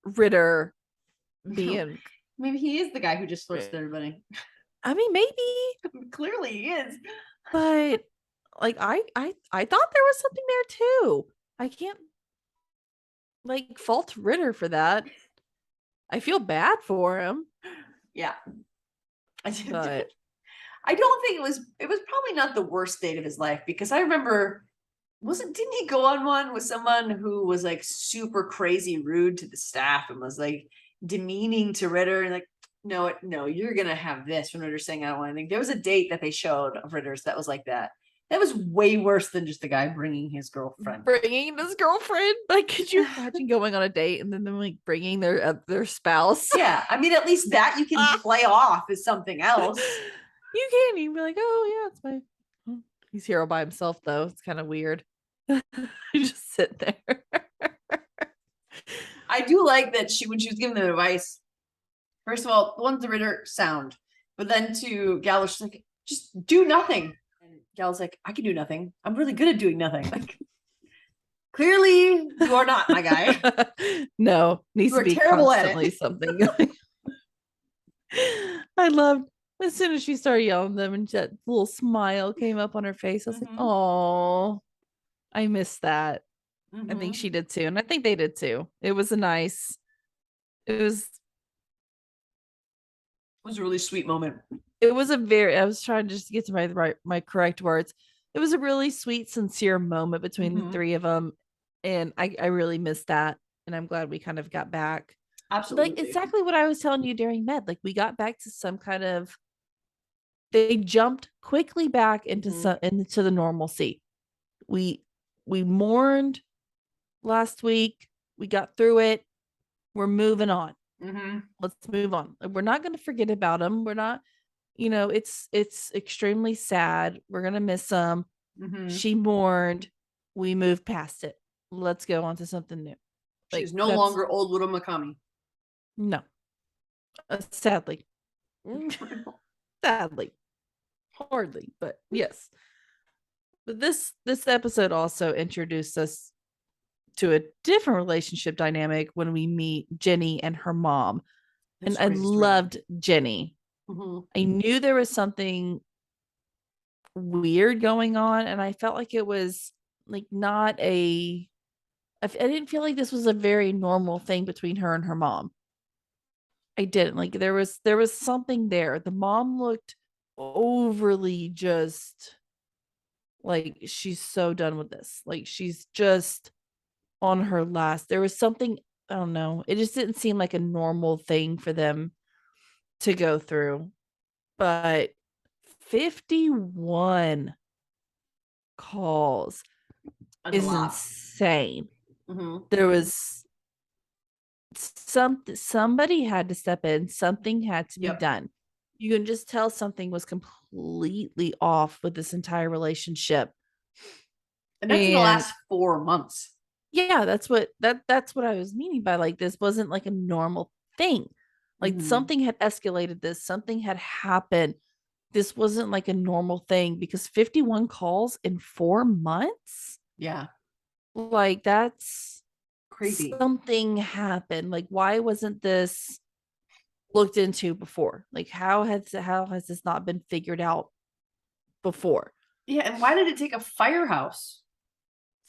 Ritter being. Maybe he is the guy who just flirts with everybody. I mean, maybe. Clearly he is. But like I thought there was something there too. I can't like fault Ritter for that. I feel bad for him. Yeah. But I don't think it was probably not the worst date of his life, because I remember didn't he go on one with someone who was like super crazy rude to the staff and was like demeaning to Ritter and like, no, you're gonna have this when Ritter's saying I don't want anything. There was a date that they showed of Ritter's that was like that. That was way worse than just the guy bringing his girlfriend. Like, could you imagine going on a date and then them like bringing their spouse? Yeah, I mean, at least that you can play off as something else. You can be like, oh yeah, it's my. He's here all by himself though. It's kind of weird. You just sit there. I do like that when she was giving the advice. First of all, one to Ritter sound, but then to Gallo, she's like, just do nothing. And Gallo's like, I can do nothing. I'm really good at doing nothing. Like, clearly, you are not, my guy. No, needs to be terrible constantly at it. Something. I loved as soon as she started yelling at them and that little smile came up on her face. I was like, oh, I missed that. I think she did too. And I think they did too. It was a really sweet moment. It was I was trying to just get to my correct words. It was a really sweet, sincere moment between the three of them. And I really missed that. And I'm glad we kind of got back. Absolutely. Like exactly what I was telling you during med. Like we got back to some kind of, they jumped quickly back into into the normalcy. We mourned last week. We got through it. We're moving on. Let's move on. We're not going to forget about them. We're not, it's extremely sad. We're going to miss them. She mourned. We moved past it. Let's go on to something new. She's no longer old little Makami. No. Sadly. Sadly. Hardly, but yes. But this episode also introduced us to a different relationship dynamic when we meet Jenny and her mom. And I loved Jenny. I knew there was something weird going on, and I felt like it was like I didn't feel like this was a very normal thing between her and her mom. I didn't. Like there was something there. The mom looked overly just like she's so done with this. Like she's just on her last. There was something, I don't know. It just didn't seem like a normal thing for them to go through. But 51 calls is insane. There was somebody had to step in, something had to be done. You can just tell something was completely off with this entire relationship. And that's in the last 4 months. Yeah, that's what I was meaning by like this wasn't like a normal thing. Like something had escalated this, something had happened. This wasn't like a normal thing because 51 calls in 4 months? Yeah. Like that's crazy. Something happened. Like why wasn't this looked into before? Like how has this not been figured out before? Yeah, and why did it take a firehouse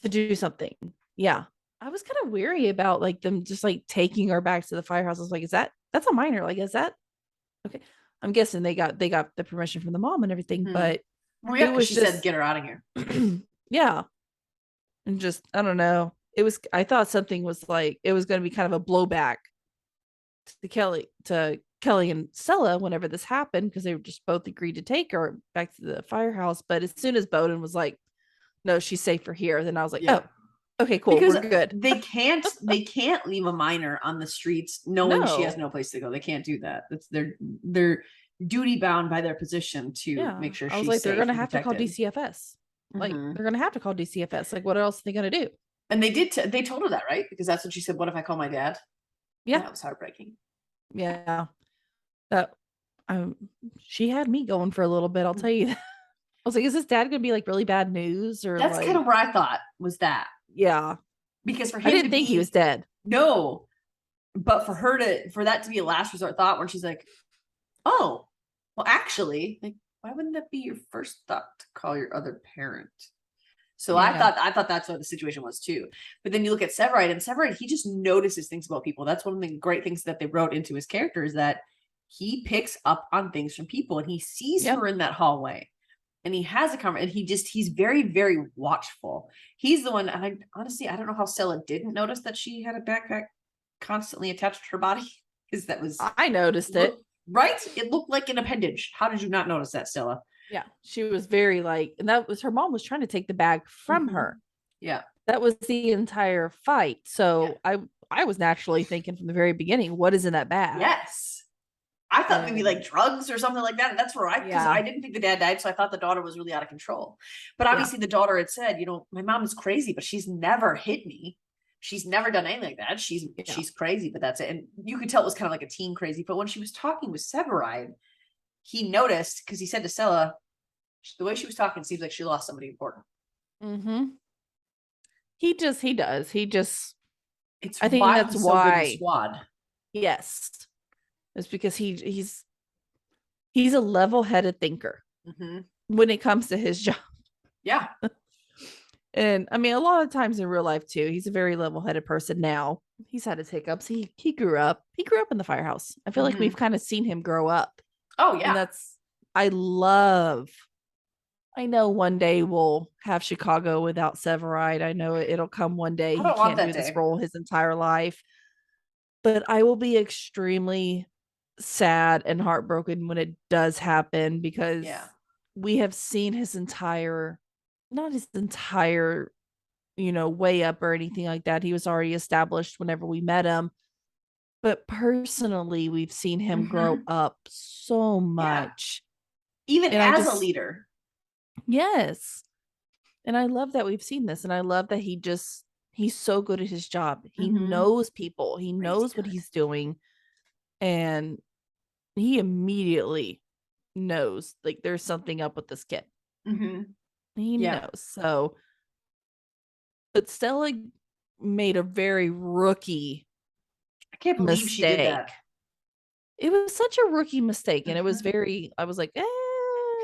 to do something? Yeah. I was kind of weary about like them just like taking her back to the firehouse. I was like, that's a minor? Like, is that okay? I'm guessing they got the permission from the mom and everything, Mhm. but Well, yeah, it because was she said, just "Get her out of here." yeah. And just I don't know. I thought something was like it was gonna be kind of a blowback to Kelly and Stella whenever this happened, because they were just both agreed to take her back to the firehouse. But as soon as Bowden was like, no, she's safer here, then I was like, Yeah. oh, okay, cool, Because we're good. they can't leave a minor on the streets knowing she has No. no place to go. They can't do that. It's they're duty bound by their position to Yeah. make sure I was she's like, they're safe gonna and have to call protected. DCFS. Like, Hmm. they're gonna have to call DCFS. Like, what else are they gonna do? And they told her that, right? Because that's what she said. What if I call my dad? Yeah. That was heartbreaking. Yeah. That um she had me going for a little bit, I'll tell you that. I was like, is this dad gonna be like really bad news or That's kind like of what I thought was that. yeah. Because for I him to didn't think he was be dead. no, but for that to be a last resort thought when she's like, oh, well, actually, like, why wouldn't that be your first thought to call your other parent? So Yeah. I thought that's what the situation was too. But then you look at Severide, and Severide, he just notices things about people. That's one of the great things that they wrote into his character is that he picks up on things from people, and he sees Yep. her in that hallway, and he has a conversation, and he's very, very watchful. He's the one, and I honestly I don't know how Stella didn't notice that she had a backpack constantly attached to her body, because that was I noticed it. right. It looked like an appendage. How did you not notice that, Stella? Yeah. She was very like, and that was her mom was trying to take the bag from her. Yeah. That was the entire fight. So I was naturally thinking from the very beginning, what is in that bag? Yes. I thought maybe like And drugs or something like that. And that's where because yeah. I didn't think the dad died, so I thought the daughter was really out of control. But Yeah. obviously, the daughter had said, my mom is crazy, but she's never hit me. She's never done anything like that. She's crazy, but that's it. And you could tell it was kind of like a teen crazy. But when she was talking with Severide, he noticed because he said to Stella, the way she was talking seems like she lost somebody important. Mm-hmm. He does. It's I think why that's he's so good with why. Squad. Yes. It's because he's a level-headed thinker when it comes to his job. Yeah. And I mean, a lot of times in real life too, he's a very level-headed person now. He's had his hiccups. He grew up. He grew up in the firehouse. I feel like we've kind of seen him grow up. Oh, And yeah. that's I know one day we'll have Chicago without Severide. I know it'll come one day. I He don't want can't that do this day. role his entire life. But I will be extremely sad and heartbroken when it does happen, because we have seen his entire, not his entire, way up or anything like that. He was already established whenever we met him. But personally, we've seen him grow up so much. Even And as a leader. Yes. And I love that we've seen this. And I love that he's so good at his job. He knows people. He knows what he's doing. And he immediately knows like there's something up with this kid. He knows. So, but Stella made a very rookie I can't believe mistake. she did that. It was such a rookie mistake. And it was I was like,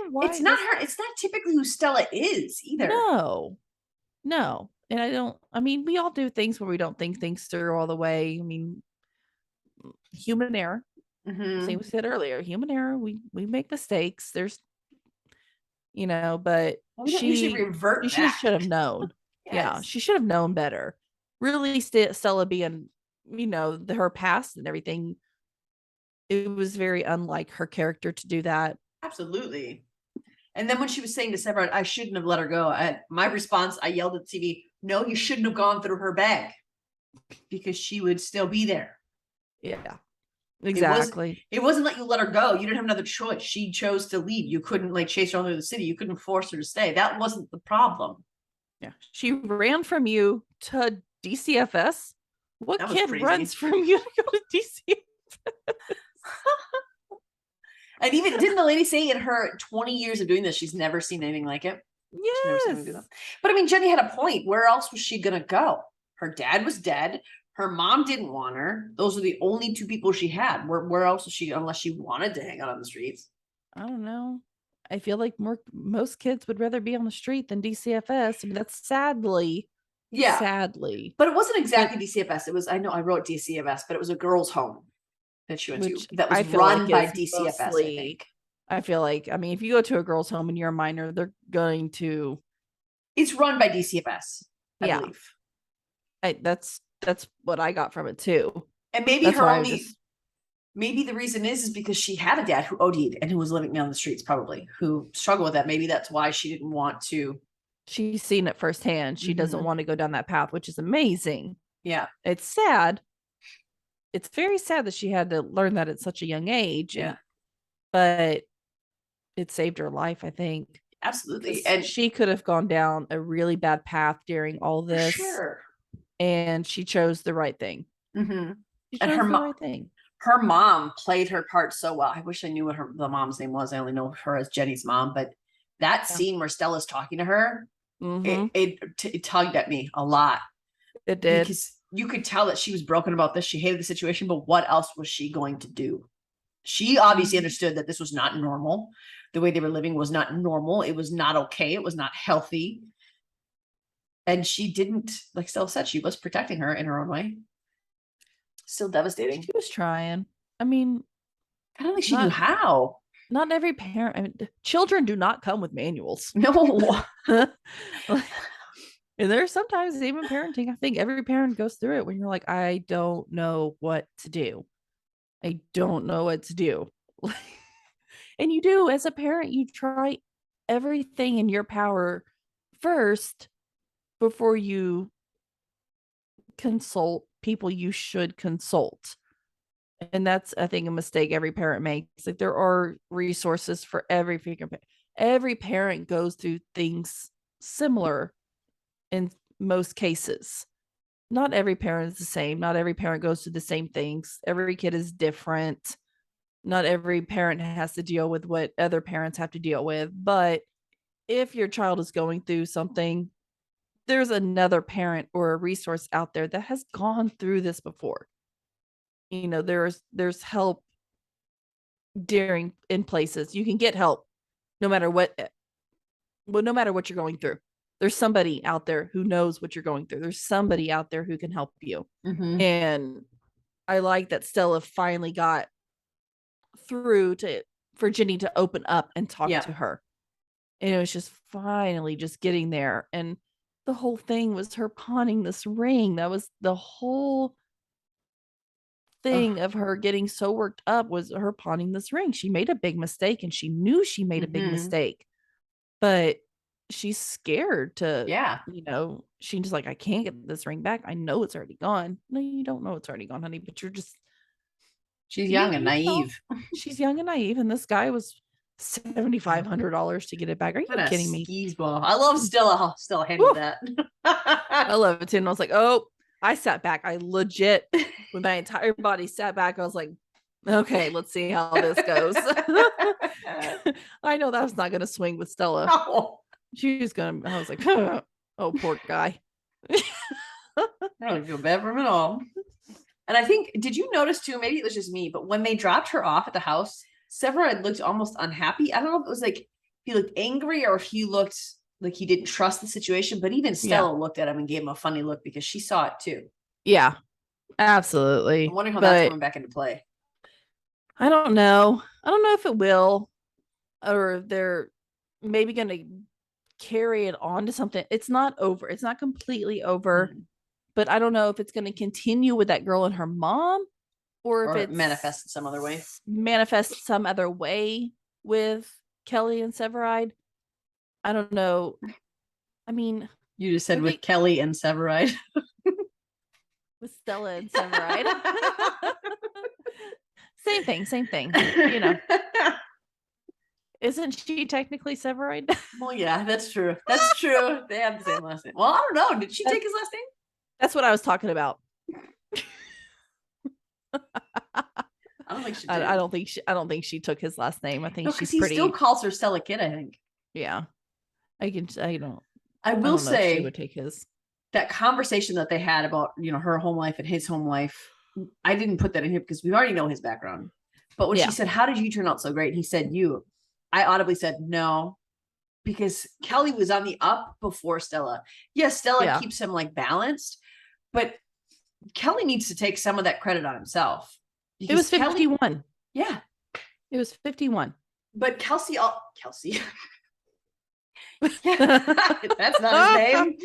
why? It's not her. It's not typically who Stella is either. No. And we all do things where we don't think things through all the way. I mean, human error. Same we said earlier, human error. We make mistakes. There's, but she revert she should have known. Yeah, she should have known better. Really, Stella being, her past and everything. It was very unlike her character to do that. Absolutely. And then when she was saying to Severide, I shouldn't have let her go. My response, I yelled at the TV, no, you shouldn't have gone through her bag because she would still be there. Yeah, exactly. It wasn't like you let her go. You didn't have another choice. She chose to leave. You couldn't like chase her all through the city. You couldn't force her to stay. That wasn't the problem. Yeah. She ran from you to DCFS. What kid runs from you to go to DCFS? And even didn't the lady say in her 20 years of doing this, she's never seen anything like it? Yes. But I mean, Jenny had a point. Where else was she gonna go? Her dad was dead. Her mom didn't want her. Those are the only two people she had. Where else was she, unless she wanted to hang out on the streets? I don't know. I feel like most kids would rather be on the street than DCFS. I mean, that's sadly Yeah. Sadly. But it wasn't exactly DCFS. It was, I know I wrote DCFS, but it was a girls' home that she went to Which that was I feel run like by is DCFS, I mostly, think. I feel like, I mean, if you go to a girls' home and you're a minor, they're going to, It's run by DCFS, I yeah, believe. that's what I got from it too. And maybe That's her why I only just, maybe the reason is because she had a dad who OD'd and who was living down the streets, probably, who struggled with that. Maybe that's why she didn't want to. she's seen it firsthand. She doesn't want to go down that path, which is amazing. Yeah. It's sad. It's very sad that she had to learn that at such a young age. Yeah. But it saved her life, I think. Absolutely. And she could have gone down a really bad path during all this. Sure. And she chose the right thing. Mm-hmm. She chose the right thing. Her mom played her part so well. I wish I knew what the mom's name was. I only know her as Jenny's mom, but that scene where Stella's talking to her, it tugged at me a lot. It did. Because you could tell that she was broken about this. She hated the situation, but what else was she going to do? She obviously understood that this was not normal. The way they were living was not normal. It was not okay. It was not healthy. And she didn't, like Stella said, she was protecting her in her own way. Still devastating. She was trying. I mean, I don't think she knew how. Not every parent, I mean, children do not come with manuals. No. And there's sometimes even parenting, I think every parent goes through it when you're like, I don't know what to do. I don't know what to do. And you do, as a parent, you try everything in your power first before you consult people you should consult. And that's, I think, a mistake every parent makes. Like, there are resources for every figure. Every parent goes through things similar in most cases. Not every parent is the same. Not every parent goes through the same things. Every kid is different. Not every parent has to deal with what other parents have to deal with. But if your child is going through something, there's another parent or a resource out there that has gone through this before. You know, there's help in places. You can get help no matter what you're going through. There's somebody out there who knows what you're going through. There's somebody out there who can help you. And I like that Stella finally got through for Jenny to open up and talk to her. And it was just finally just getting there. And the whole thing was her pawning this ring. That was the whole thing of her getting so worked up, was her pawning this ring. She made a big mistake and she knew she made a big mistake. But she's scared to, you know, she's like, I can't get this ring back. I know it's already gone. No, you don't know it's already gone, honey, but you're just, she's young and naive. She's young and naive. And this guy was $7,500 to get it back. Are you kidding me? Skis ball. I love Stella. How Stella handled that. I love it too. And I was like, oh, I sat back. I legit, with my entire body sat back. I was like, okay, let's see how this goes. I know that was not going to swing with Stella. No. She was going to, I was like, oh, poor guy. I don't feel bad for him at all. And I think, did you notice too, maybe it was just me, but when they dropped her off at the house, Severide looked almost unhappy. I don't know if it was like he looked angry or if he looked like he didn't trust the situation, but even Stella looked at him and gave him a funny look because she saw it too. Yeah, absolutely. I'm wondering how that's coming back into play. I don't know. I don't know if it will, or they're maybe going to carry it on to something. It's not over. It's not completely over, but I don't know if it's going to continue with that girl and her mom, or if it manifests some other way. Manifests some other way with Kelly and Severide. I don't know. I mean, you just said with Kelly and Severide. With Stella and Severide. Same thing. You know. Isn't she technically Severide? Well, yeah, that's true. That's true. They have the same last name. Well, I don't know. Did she take his last name? That's what I was talking about. I don't think she did. I don't think she took his last name. I think she's pretty. He still calls her Stella Kid, I think. Yeah. I will say she would take his. That conversation that they had about, you know, her home life and his home life. I didn't put that in here because we already know his background. But when she said, how did you turn out so great? And he said, I audibly said no, because Kelly was on the up before Stella. Yes, Stella keeps him like balanced, but Kelly needs to take some of that credit on himself. It was 51. Yeah. It was 51. But Kelsey. That's not his name.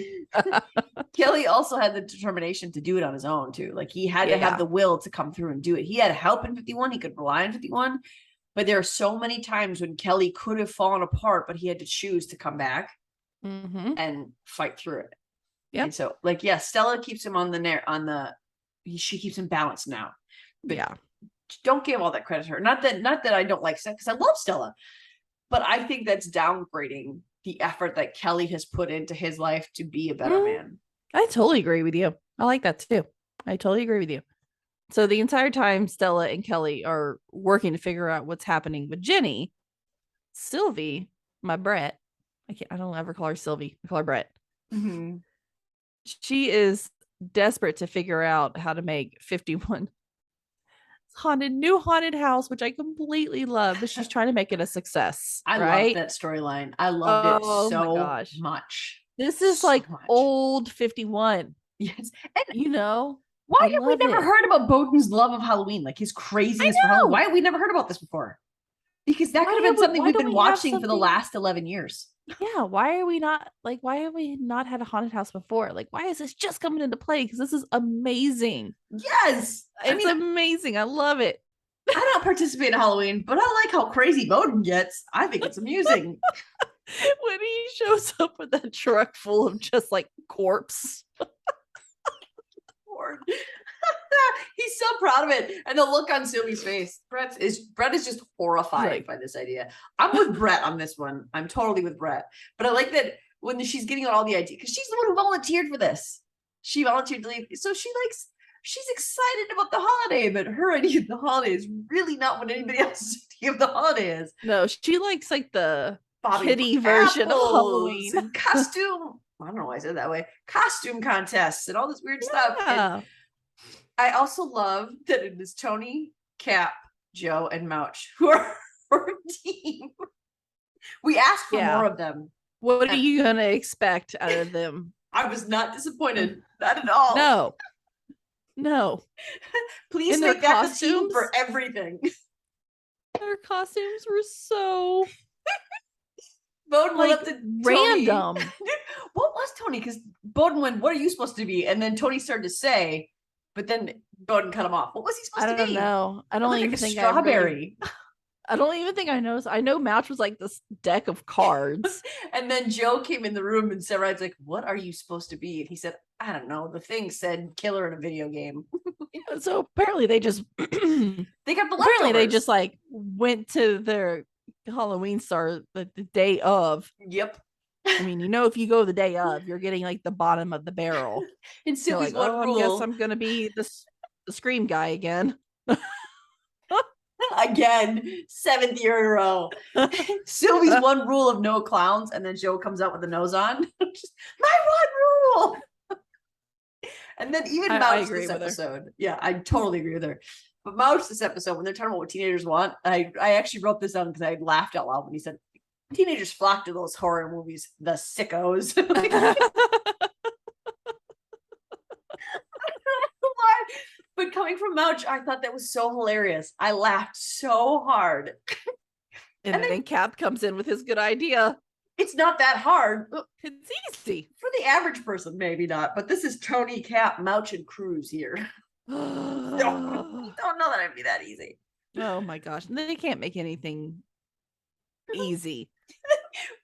Kelly also had the determination to do it on his own too. Like he had to have the will to come through and do it. He had help in 51. He could rely on 51. But there are so many times when Kelly could have fallen apart, but he had to choose to come back and fight through it. Yeah. And so, like, Stella keeps him she keeps him balanced now. But don't give all that credit to her. Not that I don't like Stella, because I love Stella, but I think that's downgrading the effort that Kelly has put into his life to be a better man. I totally agree with you. I like that too. I totally agree with you. So the entire time Stella and Kelly are working to figure out what's happening with Jenny, Sylvie, my Brett, I don't ever call her Sylvie. I call her Brett. Mm-hmm. She is desperate to figure out how to make 51 new haunted house, which I completely love, but she's trying to make it a success. I love that storyline. I loved it so much. This is old 51. Yes. And you know, why have we never heard about Bowden's love of Halloween? Like his craziness for Halloween. Why have we never heard about this before? Because that could have been something we've been watching for the last 11 years. Yeah. Why have we not had a haunted house before? Like, why is this just coming into play? Because this is amazing. Yes. It's amazing. I love it. I don't participate in Halloween, but I like how crazy Bowden gets. I think it's amusing. When he shows up with that truck full of just like corpse. He's so proud of it, and the look on Sylvie's face. Brett is just horrified by this idea. I'm with Brett on this one. I'm totally with Brett, but I like that when she's getting all the ideas, because she's the one who volunteered for this. She volunteered to leave, so she's excited about the holiday, but her idea of the holiday is really not what anybody else's idea of the holiday is. No, she likes like the kiddie version of Halloween and costume. I don't know why I said it that way. Costume contests and all this weird stuff. And I also love that it is Tony, Cap, Joe, and Mouch who are her team. We asked for more of them. What are you going to expect out of them? I was not disappointed. Not at all. No. Please make that the team for everything. Their costumes were so... Bowden went up to random. What was Tony? Because Bowden went, "What are you supposed to be?" And then Tony started to say, but then Bowden cut him off. What was he supposed to be? I don't know. I don't even think strawberry. I don't even think I know. I know Mouch was like this deck of cards. And then Joe came in the room and said, "Right, like, what are you supposed to be?" And he said, "I don't know. The thing said killer in a video game." So apparently they just they got the leftovers. Apparently they just like went to their Halloween store the day of. Yep. I mean, if you go the day of, you're getting like the bottom of the barrel. And Sylvie's one rule. I guess I'm gonna be the scream guy again. Again, 7th year in a row. Sylvie's one rule of no clowns, and then Joe comes out with the nose on. Just, my one rule. And then even Mouch this episode. Yeah, I totally agree with her. But Mouch this episode, when they're talking about what teenagers want, I actually wrote this down because I laughed out loud when he said, "Teenagers flock to those horror movies, the sickos." But coming from Mouch, I thought that was so hilarious. I laughed so hard. And then Cap comes in with his good idea. It's not that hard. It's easy. For the average person, maybe not. But this is Tony, Cap, Mouch, and Cruz here. Don't know that it'd be that easy. Oh my gosh. And then they can't make anything easy.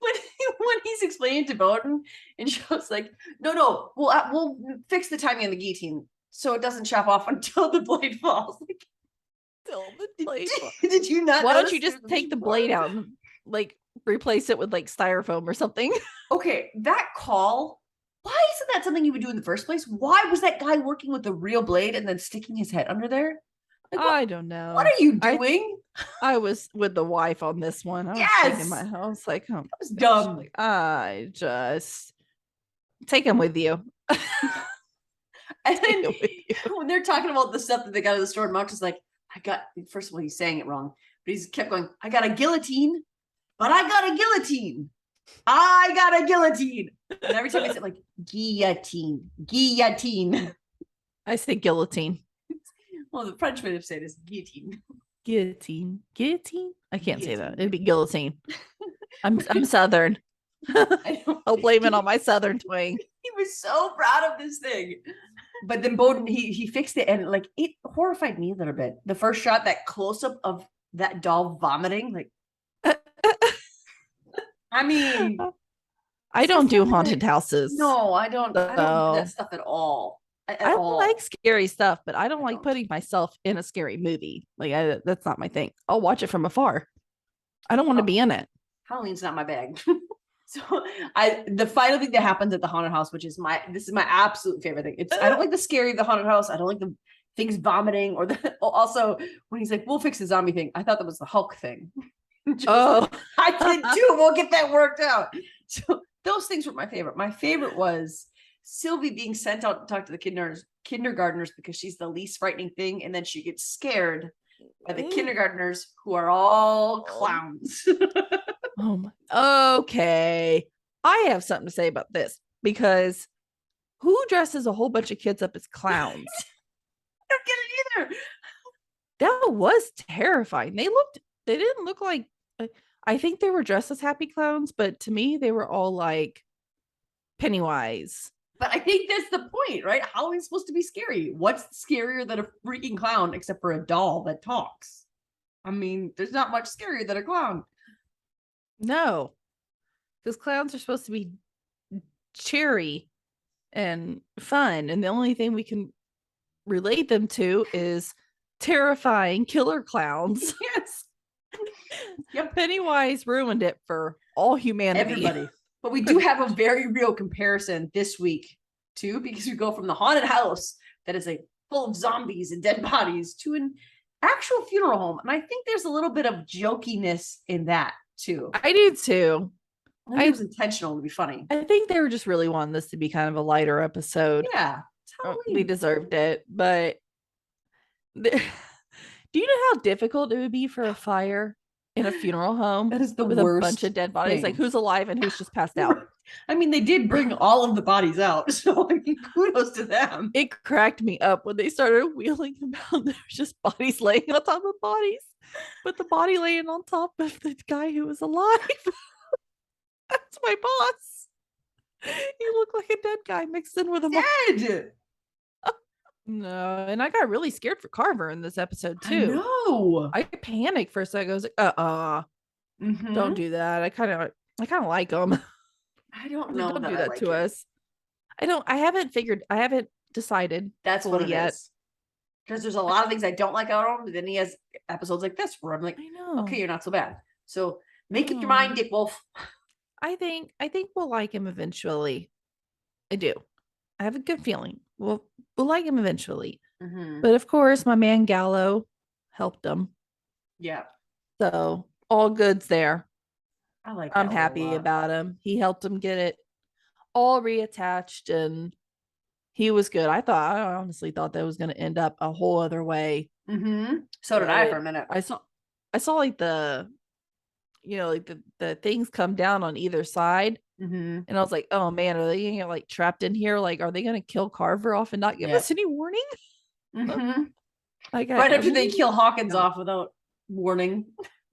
When he's explaining to Bowden, and Joe's like, no, we'll fix the timing on the guillotine so it doesn't chop off until the blade falls. Like, until the blade falls. Did you not? Why don't you just take the blade out and like replace it with like styrofoam or something? Okay, that call. Why isn't that something you would do in the first place? Why was that guy working with the real blade and then sticking his head under there? Like, I don't know. What are you doing? I was with the wife on this one. I was thinking my house like, oh, that was dumb. Like, I just take him with you. And then when they're talking about the stuff that they got at the store, Mouch is like, first of all, he's saying it wrong, but he's kept going, "I got a guillotine, but I got a guillotine." I got a guillotine. And every time I say like guillotine, guillotine. I say guillotine. Well, the French way of saying it is guillotine. Guillotine. Guillotine? I can't say that. Guillotine. It'd be guillotine. I'm Southern. I'll blame it on my Southern twang. He was so proud of this thing. But then Bowden, he fixed it, and like it horrified me a little bit. The first shot, that close up of that doll vomiting, like I mean, I don't do haunted houses. no, I don't do that stuff at all. I like scary stuff, but I don't like don't. putting myself in a scary movie. Like that's not my thing. I'll watch it from afar. I don't want to be in it. Halloween's not my bag. So the final thing that happens at the haunted house, which is my absolute favorite thing. I don't like the scary of the haunted house. I don't like the things vomiting or also when he's like, we'll fix the zombie thing. I thought that was the Hulk thing. I did too. We'll get that worked out. So those things were my favorite. My favorite was Sylvie being sent out to talk to the kindergartners because she's the least frightening thing, and then she gets scared by the kindergartners who are all clowns. Okay. I have something to say about this because who dresses a whole bunch of kids up as clowns? I don't get it either. That was terrifying. They didn't look like, I think they were dressed as happy clowns, but to me, they were all like Pennywise. But I think that's the point, right? Halloween's supposed to be scary. What's scarier than a freaking clown except for a doll that talks? I mean, there's not much scarier than a clown. No, because clowns are supposed to be cheery and fun, and the only thing we can relate them to is terrifying killer clowns. Yes. Yep. Pennywise ruined it for all humanity. Everybody. But we do have a very real comparison this week too, because we go from the haunted house that is like full of zombies and dead bodies to an actual funeral home. And I think there's a little bit of jokiness in that too. I do too. I think it was intentional to be funny. I think they were just really wanting this to be kind of a lighter episode. Yeah. We deserved it. But do you know how difficult it would be for a fire in a funeral home? That is the with worst a bunch of dead bodies. thing. Like who's alive and who's just passed out. I mean, they did bring all of the bodies out. So I mean, kudos to them. It cracked me up when they started wheeling them out. There was just bodies laying on top of bodies, but the body laying on top of the guy who was alive. That's my boss. He looked like a dead guy mixed in with a dead. No, and I got really scared for Carver in this episode too. No, I panicked for a second. I was like, don't do that. I kind of like him. I don't know. Don't do that to us. I haven't decided. That's what it is. Because there's a lot of things I don't like about him, but then he has episodes like this where I'm like, I know. Okay, you're not so bad. So make up your mind, Dick Wolf. I think we'll like him eventually. I do. I have a good feeling. We'll like him eventually. But of course, my man Gallo helped him. Yeah. So all goods there. I'm happy about him. He helped him get it all reattached, and he was good. I honestly thought that was going to end up a whole other way. So did I for a minute. I saw like the things come down on either side. And I was like, oh man, are they gonna get like trapped in here? Like, are they gonna kill Carver off and not give us any warning? Like, right after they kill Hawkins off without warning.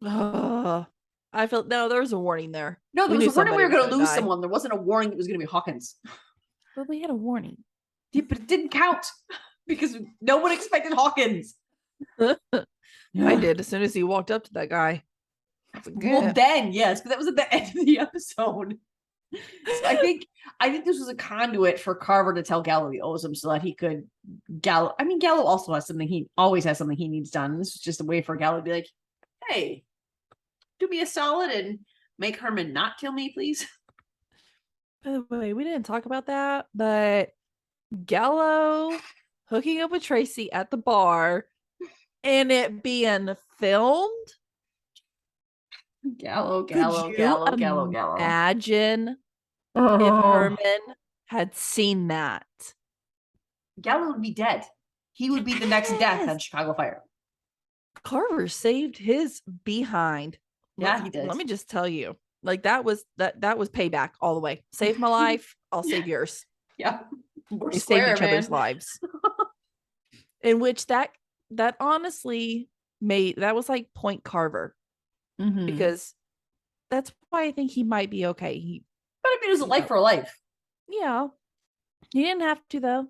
I felt there was a warning there. No, there was a warning we were gonna lose someone. There wasn't a warning it was gonna be Hawkins. But we had a warning. Yeah, but it didn't count because no one expected Hawkins. I did as soon as he walked up to that guy. Like, well, then yes, but that was at the end of the episode. So I think this was a conduit for Carver to tell Gallo he owes him so that he could Gallo also has something he always has something he needs done. This was just a way for Gallo to be like, hey, do me a solid and make Herman not kill me, please. By the way, we didn't talk about that, but Gallo hooking up with Tracy at the bar and it being filmed. Gallo. Imagine if Herman had seen that. Gallo would be dead. He would be the next death on Chicago Fire. Carver saved his behind. Yeah, he did. Let me just tell you. Like that was payback all the way. Save my life, I'll save yours. Yeah. We're They saved square, each other's man. lives. In which that honestly that was like Point Carver, because that's why I think he might be okay. But I mean, it was a life for a life. Yeah. He didn't have to though.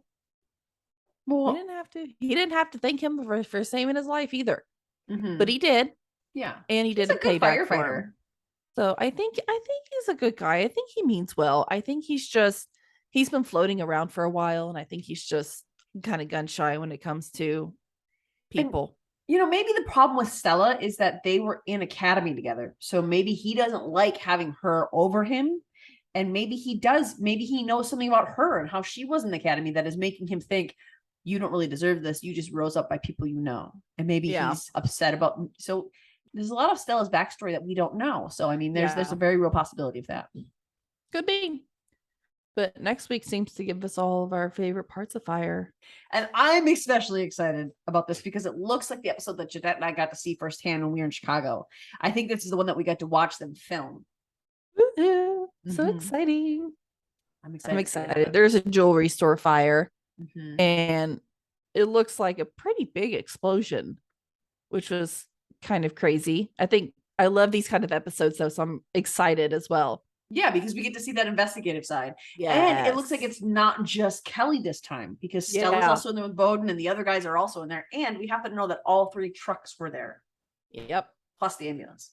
Well, He didn't have to. He didn't have to thank him for saving his life either. But he mm-hmm. did. Yeah. And he He's did a a good payback for him. firefighter. So I think he's a good guy. I think he means well. I think he's been floating around for a while, and I think he's just kind of gun shy when it comes to people. And, maybe the problem with Stella is that they were in academy together. So maybe he doesn't like having her over him. And maybe he does. Maybe he knows something about her and how she was in the academy that is making him think, you don't really deserve this. You just rose up by people you know. And maybe he's upset about. So there's a lot of Stella's backstory that we don't know. So, I mean, there's a very real possibility of that. Could be. But next week seems to give us all of our favorite parts of Fire. And I'm especially excited about this because it looks like the episode that Jeanette and I got to see firsthand when we were in Chicago. I think this is the one that we got to watch them film. Woo-hoo. So exciting. I'm excited. There's a jewelry store fire, and it looks like a pretty big explosion, which was kind of crazy. I think I love these kind of episodes though, so I'm excited as well. Yeah, because we get to see that investigative side. And it looks like it's not just Kelly this time, because Stella's also in there with Bowden and the other guys are also in there. And we happen to know that all 3 trucks were there. Yep. Plus the ambulance.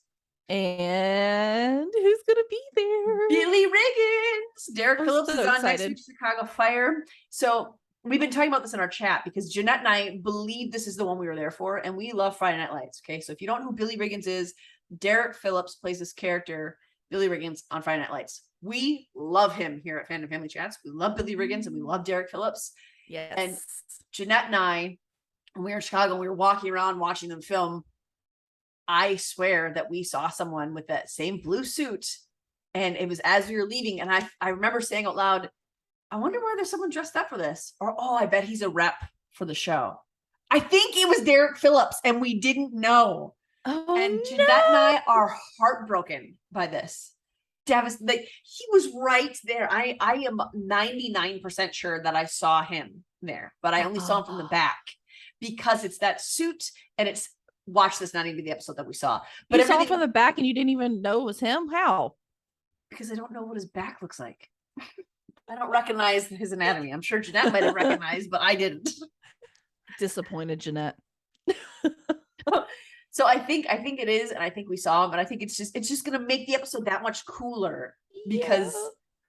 And who's gonna be there? Billy Riggins. Derek Phillips is on excited. next week's Chicago Fire. So we've been talking about this in our chat because Jeanette and I believe this is the one we were there for, and we love Friday Night Lights. Okay, so if you don't know who Billy Riggins is, Derek Phillips plays this character, Billy Riggins, on Friday Night Lights. We love him here at Fandom Family Chats. We love Billy Riggins and we love Derek Phillips. Yes. And Jeanette and I, when we were in Chicago, and we were walking around watching them film, I swear that we saw someone with that same blue suit. And it was as we were leaving. And I remember saying out loud, I wonder why there's someone dressed up for this. Or, oh, I bet he's a rep for the show. I think it was Derek Phillips and we didn't know. Oh, and Jeanette and I are heartbroken by this. Devastated. He was right there. I am 99% sure that I saw him there, but I only saw him from the back because it's that suit and it's, watch this, not even the episode that we saw. But you saw him from the back and you didn't even know it was him? How? Because I don't know what his back looks like. I don't recognize his anatomy. I'm sure Jeanette might have recognized, but I didn't. Disappointed Jeanette. So I think it is, and I think we saw him, and I think it's just gonna make the episode that much cooler because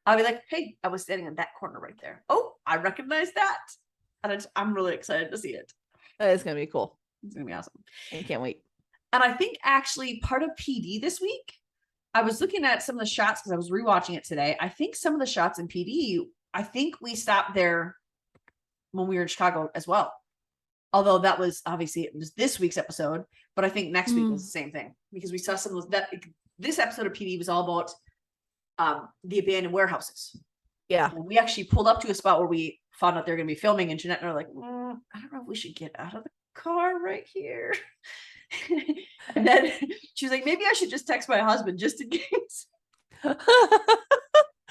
I'll be like, hey, I was standing in that corner right there. Oh, I recognize that. And I'm really excited to see it. It's gonna be cool. It's gonna be awesome. I can't wait. And I think actually part of PD this week, I was looking at some of the shots because I was rewatching it today. I think some of the shots in PD, I think we stopped there when we were in Chicago as well. Although that was obviously, it was this week's episode, but I think next week was the same thing because we saw some of that. This episode of PD was all about the abandoned warehouses. Yeah. And we actually pulled up to a spot where we found out they're going to be filming, and Jeanette and I were like, I don't know if we should get out of the car right here. And then she was like, maybe I should just text my husband just in case.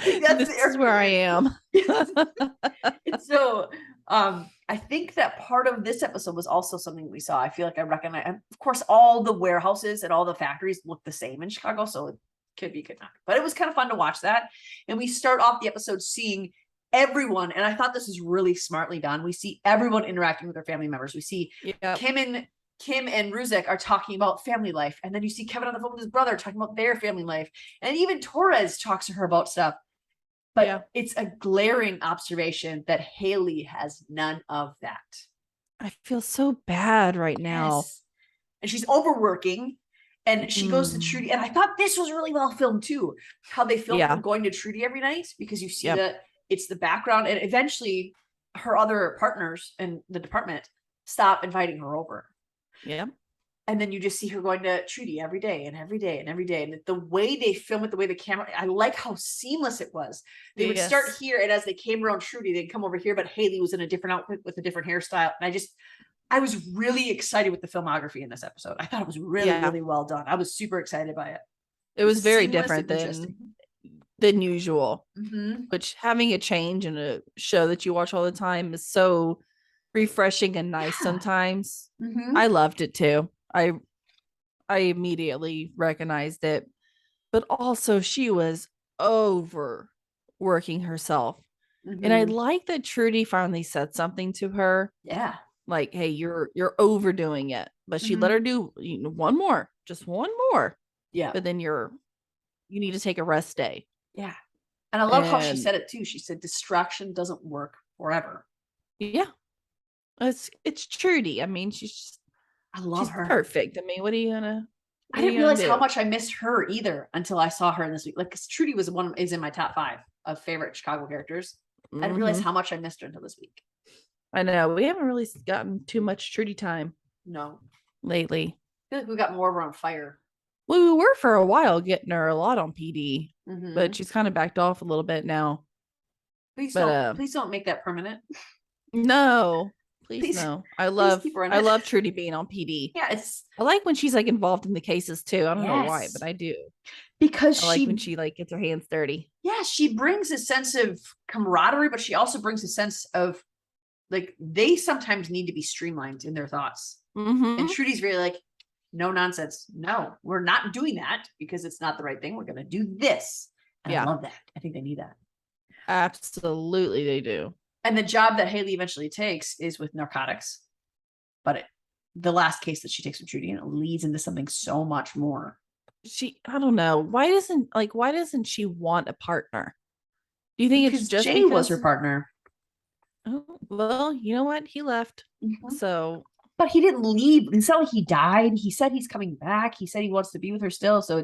This is where I am. And so I think that part of this episode was also something we saw. I feel like I recognize, and of course, all the warehouses and all the factories look the same in Chicago, so it could be, could not. But it was kind of fun to watch that. And we start off the episode seeing everyone, and I thought this was really smartly done. We see everyone interacting with their family members. We see Kim and Ruzek are talking about family life, and then you see Kevin on the phone with his brother talking about their family life, and even Torres talks to her about stuff. But it's a glaring observation that Haley has none of that. I feel so bad right now. And she's overworking, and she goes to Trudy. And I thought this was really well filmed too. How they filmed her going to Trudy every night, because you see that it's the background, and eventually her other partners in the department stop inviting her over. Yeah. And then you just see her going to Trudy every day and every day and every day. And the way they film it, the way the camera, I like how seamless it was. They would start here, and as they came around Trudy, they'd come over here, but Haley was in a different outfit with a different hairstyle. And I was really excited with the filmography in this episode. I thought it was really, really well done. I was super excited by it. It was very seamless different and interesting. than usual. Mm-hmm. Which having a change in a show that you watch all the time is so refreshing and nice Yeah. sometimes. Mm-hmm. I loved it too. I immediately recognized it. But also she was overworking herself. And I Mm-hmm. like that Trudy finally said something to her, Yeah. like, hey, you're overdoing it. But she let Mm-hmm. her do one more, just one more. Yeah. But then you need to take a rest day. Yeah. And I love how she And said it too. She said distraction doesn't work forever. yeah, it's Trudy. I mean, I love she's her. perfect. I mean, I what are didn't you gonna realize how do? much I missed her either until I saw her in this week. Like, because Trudy is in my top 5 of favorite Chicago characters. I didn't realize Mm-hmm. how much I missed her until this week. I know we haven't really gotten too much Trudy time No, lately. I feel like we got more of her on fire. Well, we were for a while getting her a lot on PD, Mm-hmm. but she's kind of backed off a little bit now. But Please don't make that permanent. no, please Please, no. please keep her in I it. love Trudy being on PD. Yeah, it's I like when she's like involved in the cases too. I don't know why, but yes, I do. because I like when she like gets her hands dirty. yeah, she brings a sense of camaraderie, but she also brings a sense of like they sometimes need to be streamlined in their thoughts. And Mm-hmm. Trudy's very like, no nonsense. No, we're not doing that because it's not the right thing. We're going to do this. And I Yeah, love that. I think they need that. absolutely they do. And the job that Haley eventually takes is with narcotics. But the last case that she takes from Trudy, and it leads into something so much more. I don't know. Why doesn't she want a partner? Do you think it's Because just Jay was her because partner. oh, well, you know what? He left. Mm-hmm. So But he didn't leave. It's not like he died. He said he's coming back. He said he wants to be with her still. So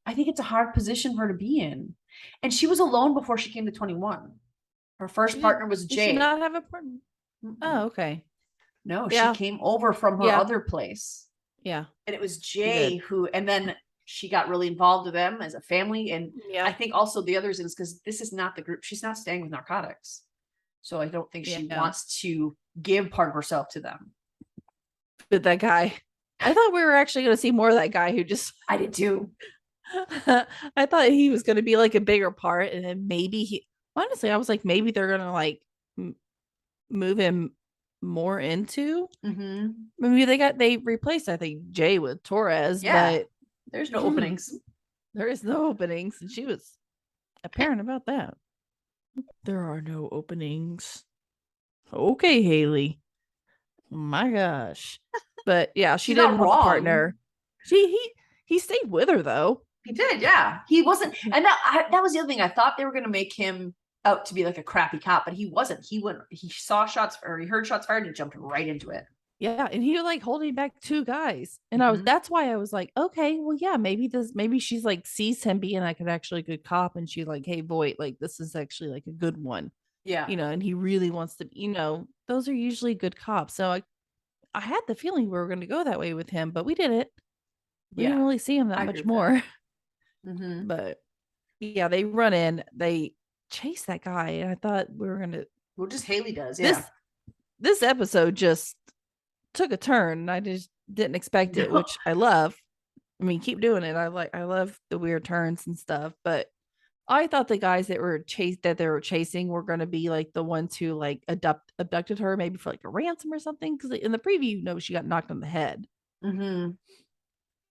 I think it's a hard position for her to be in. And she was alone before she came to 21. Her first partner was did she Jay. not have a partner? Oh, okay. No, she Yeah. came over from her Yeah. other place. Yeah. And it was Jay and then she got really involved with them as a family. And Yeah. I think also the others is because this is not the group. She's not staying with narcotics. So I don't think she wants to give part of herself to them. But that guy, I thought we were actually going to see more of that guy who just. I did too. I thought he was going to be like a bigger part. And then maybe honestly, I was like, maybe they're going to like move him more into. Mm-hmm. Maybe they replaced, I think, Jay with Torres. Yeah. But there's no openings. There is no openings. And she was apparent about that. There are no openings. Okay, Haley. My gosh. But yeah, she didn't want the partner. He stayed with her though. He did, yeah. He wasn't, and that was the other thing. I thought they were gonna make him out to be like a crappy cop, but he wasn't. He saw shots or he heard shots fired and he jumped right into it. Yeah, and he was like holding back 2 guys. And that's why I was like, okay, well, yeah, maybe she's like sees him being like an actually good cop and she's like, hey, Voight, like this is actually like a good one. Yeah. And he really wants to, those are usually good cops. So I had the feeling we were going to go that way with him, but we didn't. We didn't really see him that much more. Mm-hmm. But yeah, they run in, they chase that guy, and I thought we were going to. Well, just Haley does, yeah. This episode just took a turn, and I just didn't expect it, which I love. I mean, keep doing it. I love the weird turns and stuff, but I thought the guys that they were chasing were going to be like the ones who like abducted her, maybe for like a ransom or something. Because in the preview, she got knocked on the head. Mm-hmm.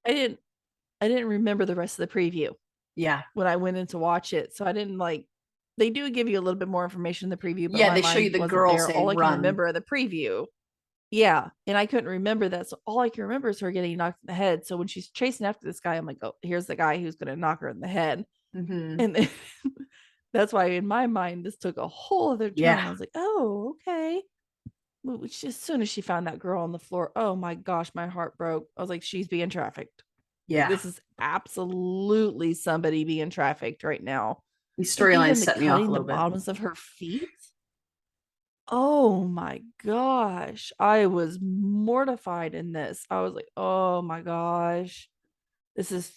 I didn't remember the rest of the preview. Yeah, when I went in to watch it, so I didn't like. They do give you a little bit more information in the preview, but yeah, they show you the girl saying all I run. can remember of the preview. Yeah, and I couldn't remember that, so all I can remember is her getting knocked in the head. So when she's chasing after this guy, I'm like, oh, here's the guy who's going to knock her in the head. Mm-hmm. And then, that's why in my mind this took a whole other turn. Yeah. I was like, oh, okay. Which as soon as she found that girl on the floor, oh my gosh, my heart broke. I was like, she's being trafficked. Yeah, like, this is absolutely somebody being trafficked right now. These storylines set me off a little bit. The bottoms of her feet. Oh my gosh, I was mortified in this. I was like, oh my gosh, this is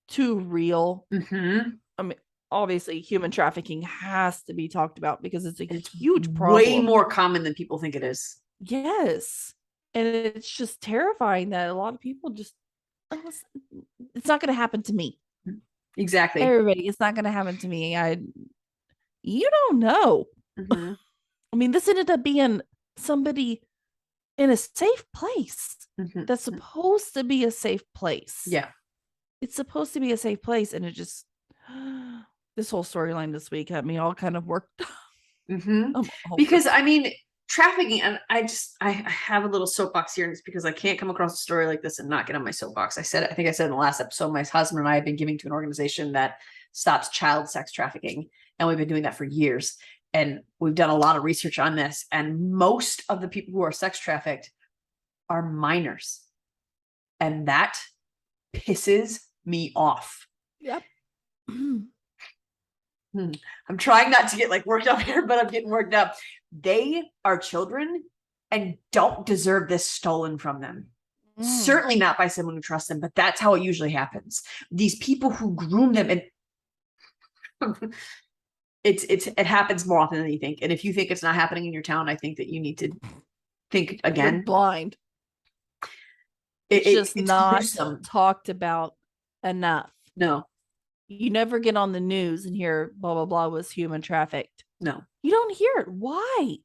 too real. Mm-hmm. I mean, obviously human trafficking has to be talked about because it's a huge problem. Way more common than people think it is. Yes. And it's just terrifying that a lot of people just, it's not going to happen to me. Exactly. Everybody, it's not going to happen to me. You don't know. Hmm. I mean, this ended up being somebody in a safe place. Hmm. That's supposed to be a safe place. Yeah. It's supposed to be a safe place. And it just, this whole storyline this week had me all kind of worked up. Hmm. I'm all Because worked I up. mean, trafficking, and I have a little soapbox here, and it's because I can't come across a story like this and not get on my soapbox. I think I said in the last episode, my husband and I have been giving to an organization that stops child sex trafficking, and we've been doing that for years. And we've done a lot of research on this, and most of the people who are sex trafficked are minors, and that pisses me off. Yep. I'm trying not to get like worked up here, but I'm getting worked up. They are children and don't deserve this stolen from them. Certainly not by someone who trusts them, but that's how it usually happens. These people who groom them, and it happens more often than you think. And if you think it's not happening in your town, I think that you need to think You're again. blind. It's It's not gruesome. talked about enough. No, You never get on the news and hear blah blah blah was human trafficked. no. You don't hear it. Why?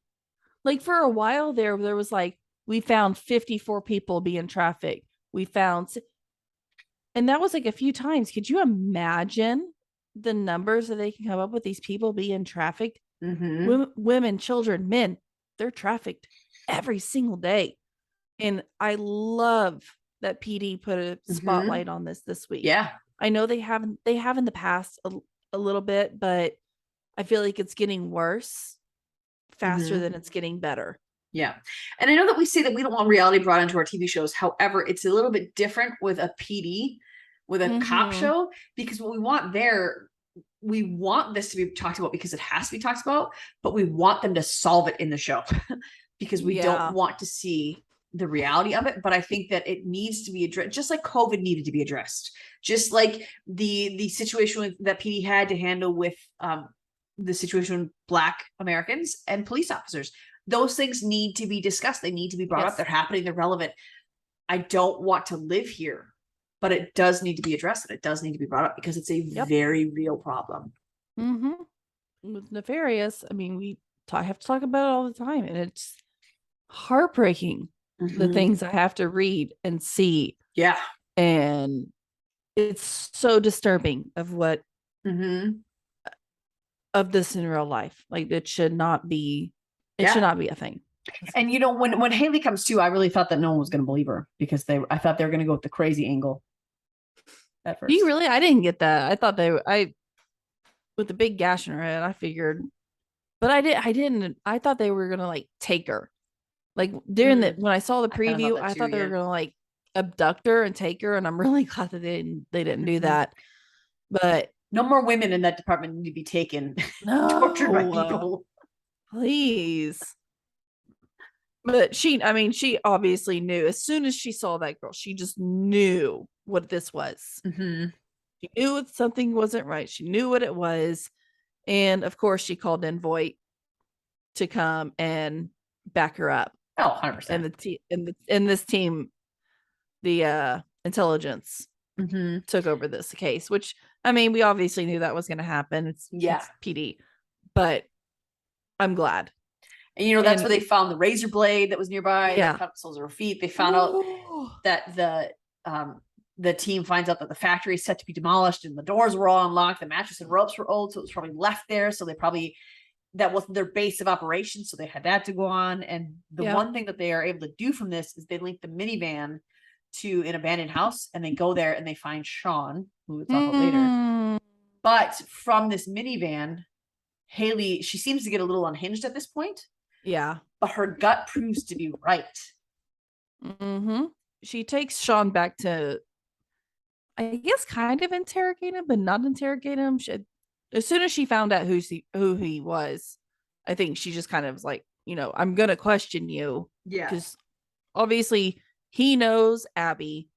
Like for a while there was like we found 54 people being trafficked. We found, and that was like a few times. Could you imagine the numbers that they can come up with, these people being trafficked? Mm-hmm. Women, children, men, they're trafficked every single day. And I love that PD put a spotlight on this week. Yeah. I know they have in the past a little bit, but I feel like it's getting worse faster than it's getting better. Yeah. And I know that we say that we don't want reality brought into our TV shows. However, it's a little bit different with a PD, with a cop show, because what we want there, we want this to be talked about because it has to be talked about, but we want them to solve it in the show because we don't want to see the reality of it. But I think that it needs to be addressed, just like COVID needed to be addressed, just like the situation that PD had to handle with the situation with Black Americans and police officers. Those things need to be discussed. They need to be brought up. They're happening. They're relevant. I don't want to live here, but it does need to be addressed. And it does need to be brought up because it's a very real problem. With nefarious, I mean, we have to talk about it all the time, and it's heartbreaking the things I have to read and see. Yeah. And it's so disturbing of what of this in real life. Like it should not be should not be a thing. And you know, when Haley comes to, I really thought that no one was going to believe her because I thought they were going to go with the crazy angle at first. You really? I didn't get that. I thought with the big gash in her head, I figured, but I didn't. I thought they were gonna like take her. Like during when I saw the preview, I thought they were gonna like abduct her and take her, and I'm really glad that they didn't do that. But no more women in that department need to be taken, tortured by people. Please. But she obviously knew as soon as she saw that girl, she just knew what this was. She knew something wasn't right. She knew what it was. And of course, she called in Voight to come and back her up. Oh, 100%. And this team, the intelligence took over this case, which, I mean, we obviously knew that was going to happen. It's PD. But I'm glad. And you know, that's where they found the razor blade that was nearby. Yeah. They found soles of her feet. They found out that the team finds out that the factory is set to be demolished and the doors were all unlocked. The mattress and ropes were old, so it was probably left there. So that wasn't their base of operations, so they had that to go on. And the one thing that they are able to do from this is they link the minivan to an abandoned house, and they go there and they find Sean, who we'll talk about later. But from this minivan, Haley, she seems to get a little unhinged at this point. Yeah. But her gut proves to be right. She takes Sean back to, I guess, kind of interrogate him, but not interrogate him. As soon as she found out who he was, I think she just kind of was like, you know, I'm going to question you. Yeah. Because obviously he knows Abby.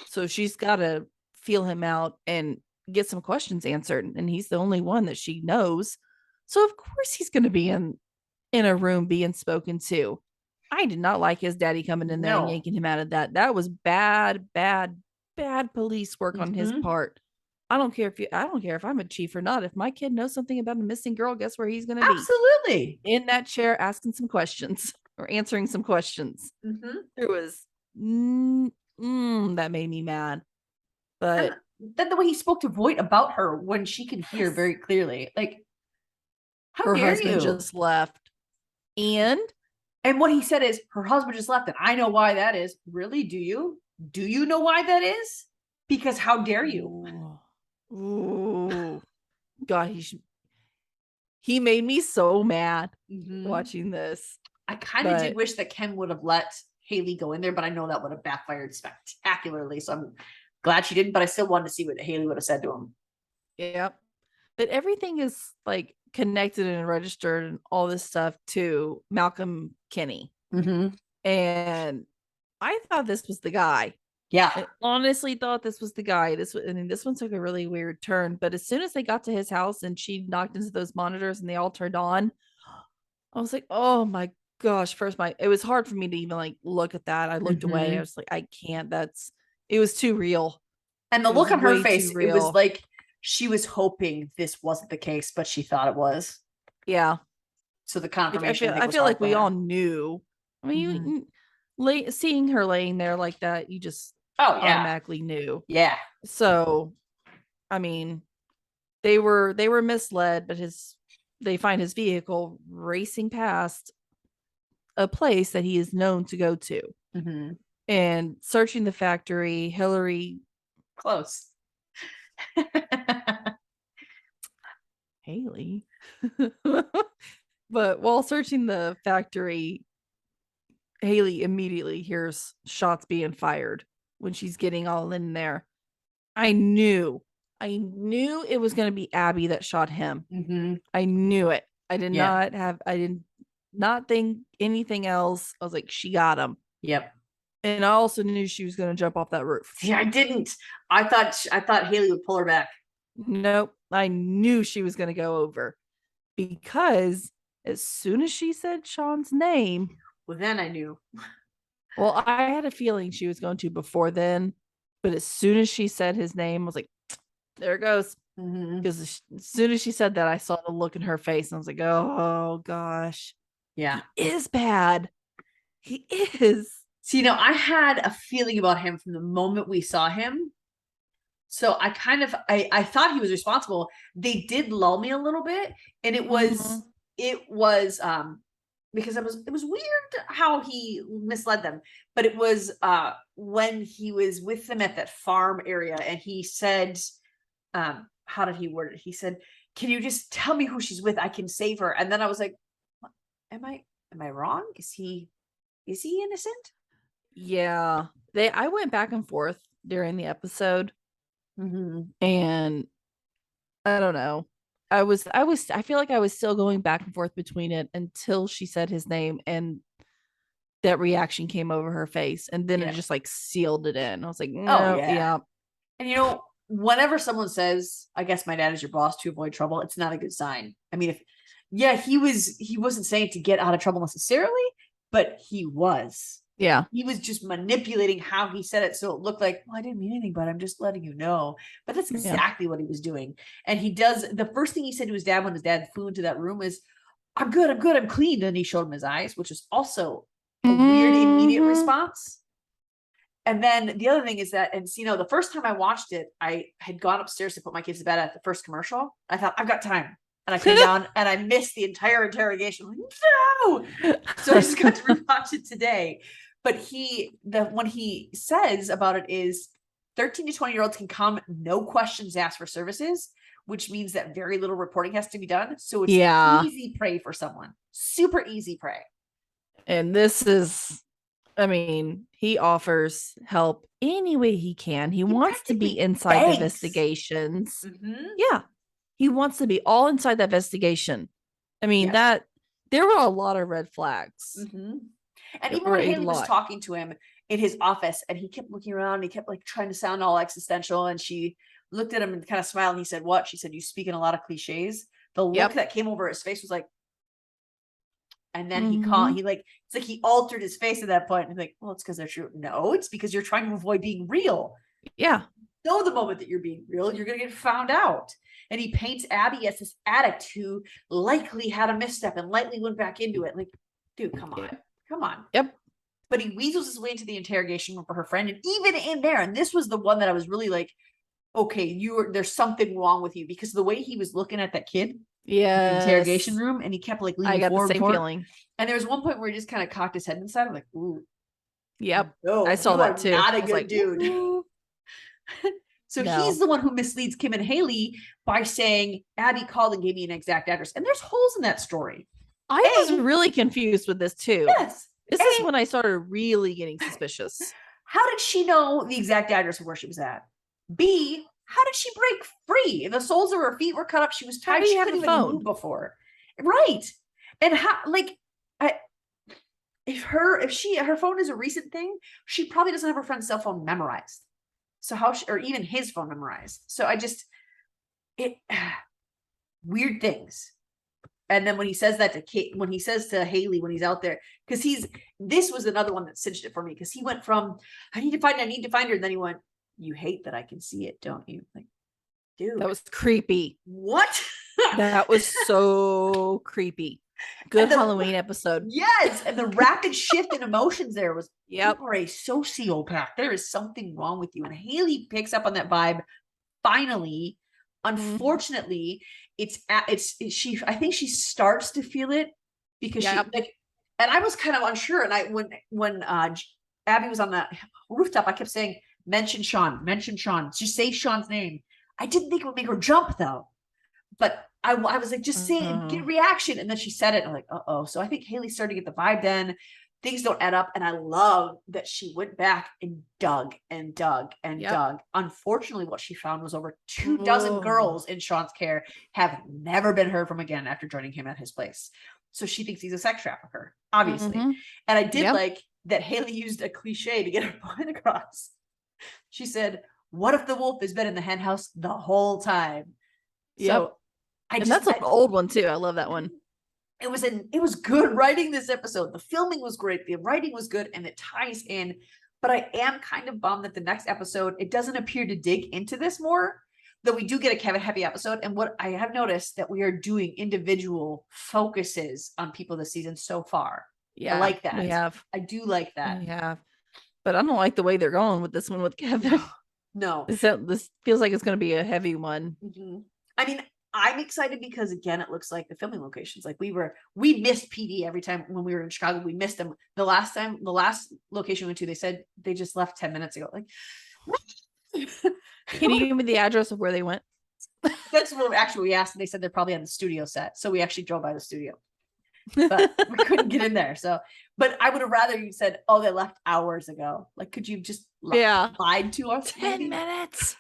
So she's got to feel him out and get some questions answered. And he's the only one that she knows. So of course he's going to be in a room being spoken to. I did not like his daddy coming in there and yanking him out of that. That was bad police work on his part. I don't care if I'm a chief or not. If my kid knows something about a missing girl, guess where he's gonna be? Absolutely. In that chair asking some questions or answering some questions. Mm-hmm. It was that made me mad. And But then the way he spoke to Voight about her when she could hear very clearly, like, how her dare husband you? just left. And what he said is, her husband just left, and I know why that is. Really? Do you? Do you know why that is? Because how dare you? ooh, God, he made me so mad watching this. I kind of did But wish that Ken would have let Haley go in there, but I know that would have backfired spectacularly. So I'm glad she didn't, but I still wanted to see what Haley would have said to him. yep. But everything is like connected and registered and all this stuff to Malcolm Kinney. And I thought this was the guy. Yeah. I honestly thought this was the guy. This one took a really weird turn. But as soon as they got to his house and she knocked into those monitors and they all turned on, I was like, oh my gosh. First, it was hard for me to even like look at that. I looked away. I was like, I can't. It was too real. And the It look was on her way face, too it was real. like she was hoping this wasn't the case, but she thought it was. Yeah. So the confirmation, I was feel hard like for we her. all knew. I mean, seeing her laying there like that, you just automatically knew. Yeah. So, I mean, they were misled, but they find his vehicle racing past a place that he is known to go to. And searching the factory, Hillary close. Haley. But while searching the factory, Haley immediately hears shots being fired when she's getting all in there. I knew it was going to be Abby that shot him. I knew it. I did not think anything else. I was like, she got him. Yep. And I also knew she was going to jump off that roof. See, I didn't. I thought Haley would pull her back. Nope. I knew she was going to go over because as soon as she said Sean's name, well, then I knew. Well, I had a feeling she was going to before then, but as soon as she said his name, I was like, there it goes. Because as soon as she said that, I saw the look in her face and I was like, oh gosh. Yeah. He is bad. He is. See, I had a feeling about him from the moment we saw him. So I I thought he was responsible. They did lull me a little bit, and it was because it was weird how he misled them. But it was when he was with them at that farm area, and he said, how did he word it? He said, "Can you just tell me who she's with? I can save her." And then I was like, "Am I wrong? Is he innocent?" Yeah. I went back and forth during the episode. And I don't know. I feel like I was still going back and forth between it until she said his name and that reaction came over her face, and then it just like sealed it in. I was like, no, yeah. And whenever someone says, "I guess my dad is your boss to avoid trouble," it's not a good sign. I mean, he wasn't saying to get out of trouble necessarily, but he was. Yeah. He was just manipulating how he said it so it looked like, well, I didn't mean anything, but I'm just letting you know. But that's exactly what he was doing. And he does, the first thing he said to his dad when his dad flew into that room is, I'm good, I'm clean. And he showed him his eyes, which is also a weird immediate response. And then the other thing is that, and the first time I watched it, I had gone upstairs to put my kids to bed at the first commercial. I thought, I've got time. And I came down and I missed the entire interrogation. I'm like, no! So I just got to rewatch it today. But when he says about it is 13 to 20-year-olds can come, no questions asked for services, which means that very little reporting has to be done. So it's easy prey for someone. Super easy prey. And this is, I mean, he offers help any way he can. He wants to be inside the investigations. Yeah. He wants to be all inside that investigation. I mean, there were a lot of red flags. And even when Haley was talking to him in his office and he kept looking around and he kept like trying to sound all existential, and she looked at him and kind of smiled and he said, "What?" She said, "You speak in a lot of cliches." The look that came over his face was like, and then it's like he altered his face at that point. And like, well, it's because they're true. No, it's because you're trying to avoid being real. Yeah. know the moment that you're being real, you're going to get found out. And he paints Abby as this addict who likely had a misstep and lightly went back into it. Like, dude, come on. Come on. Yep. But he weasels his way into the interrogation room for her friend. And even in there, and this was the one that I was really like, okay, there's something wrong with you, because the way he was looking at that kid in the interrogation room, and he kept like leaning forward. I got the same feeling. And there was one point where he just kind of cocked his head inside. I'm like, ooh. Yep. No, I saw that too. Not a good dude. So he's the one who misleads Kim and Haley by saying Abby called and gave me an exact address. And there's holes in that story. I was really confused with this too. Yes. This is when I started really getting suspicious. How did she know the exact address of where she was at? B, how did she break free? The soles of her feet were cut up. She was tied. She couldn't even move before. Right. And how, like, if her phone is a recent thing, she probably doesn't have her friend's cell phone memorized. So how or even his phone memorized. So weird things. And then when he says that to Kate, when he says to Haley, when he's out there, because this was another one that cinched it for me, because he went from, I need to find her. And then he went, you hate that I can see it, don't you? Like, dude. That was creepy. What? That was so creepy. Good Halloween episode. Yes. And the rapid shift in emotions there was, yep. You are a sociopath. There is something wrong with you. And Haley picks up on that vibe finally. Unfortunately, I think she starts to feel it, because she and I was kind of unsure. And when Abby was on the rooftop, I kept saying, mention Sean, just say Sean's name. I didn't think it would make her jump though, but I was like, just say it, get a reaction. And then she said it. And I'm like, uh-oh. So I think Haley started to get the vibe then. Things don't add up. And I love that she went back and dug and dug and dug. Unfortunately, what she found was over 24 girls in Sean's care have never been heard from again after joining him at his place. So she thinks he's a sex trafficker, obviously. And I did like that Haley used a cliche to get her point across. She said, what if the wolf has been in the hen house the whole time? So that's an old one too. I love that one. It was good writing this episode. The filming was great. The writing was good, and it ties in. But I am kind of bummed that the next episode, it doesn't appear to dig into this more, though we do get a Kevin heavy episode. And what I have noticed that we are doing individual focuses on people this season so far. Yeah, I like that. We have. I do like that. We have. But I don't like the way they're going with this one with Kevin. No. This feels like it's going to be a heavy one. I mean, I'm excited because, again, it looks like the filming locations. Like we missed PD every time when we were in Chicago. We missed them. The last location we went to, they said they just left 10 minutes ago. Like, can you give me the address of where they went? That's what actually we asked. And they said they're probably on the studio set. So we actually drove by the studio, but we couldn't get in there. So, but I would have rather you said, oh, they left hours ago. Like, could you just lied to us? 10 minutes.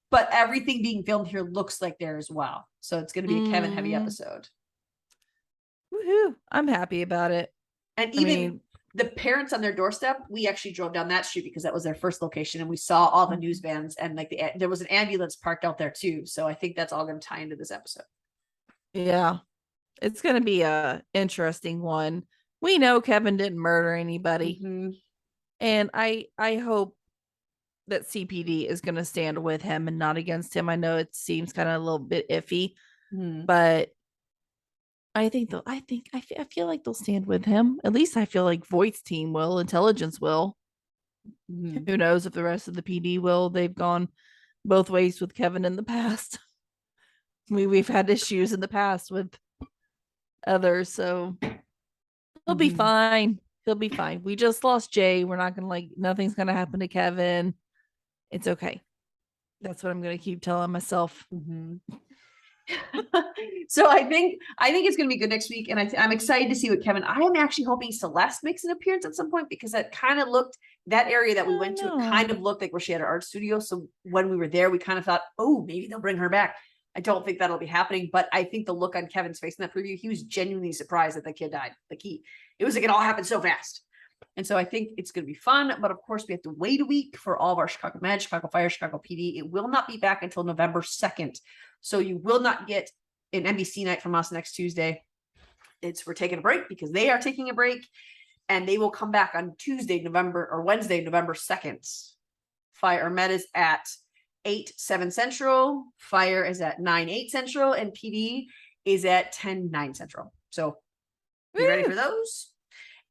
But everything being filmed here looks like there as well. So it's going to be a Kevin heavy episode. Woohoo. I'm happy about it. And even the parents on their doorstep, we actually drove down that street because that was their first location. And we saw all the news vans, and like there was an ambulance parked out there too. So I think that's all going to tie into this episode. Yeah. It's going to be a interesting one. We know Kevin didn't murder anybody. And I hope that CPD is going to stand with him and not against him. I know it seems kind of a little bit iffy, but I feel like they'll stand with him. At least I feel like Voight's team will, intelligence will. Who knows if the rest of the PD will? They've gone both ways with Kevin in the past. We've had issues in the past with others, so he'll be fine. He'll be fine. We just lost Jay. We're not gonna nothing's gonna happen to Kevin. It's okay. That's what I'm gonna keep telling myself. So I think it's gonna be good next week, and I'm excited to see what Kevin. I am actually hoping Celeste makes an appearance at some point, because that kind of looked, that area that we went to, it kind of looked like where she had her art studio. So when we were there, we kind of thought, oh, maybe they'll bring her back. I don't think that'll be happening, but I think the look on Kevin's face in that preview, he was genuinely surprised that the kid died. Like it was like it all happened so fast. And so I think it's going to be fun, but of course we have to wait a week for all of our Chicago Med, Chicago Fire, Chicago PD. It will not be back until November 2nd. So you will not get an NBC night from us next Tuesday. We're taking a break because they are taking a break, and they will come back on Wednesday, November 2nd. Fire Med is at 8/7 Central, Fire is at 9/8 Central, and PD is at 10/9 Central. So be ready for those.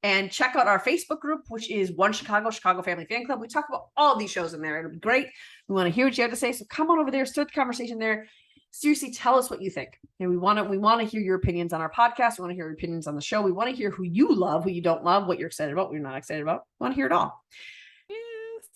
And check out our Facebook group, which is One Chicago Family Fan Club. We talk about all these shows in there. It'll be great. We want to hear what you have to say. So come on over there, start the conversation there. Seriously, tell us what you think. And we want to hear your opinions on our podcast. We want to hear your opinions on the show. We want to hear who you love, who you don't love, what you're excited about, what you're not excited about. We want to hear it all. Yes.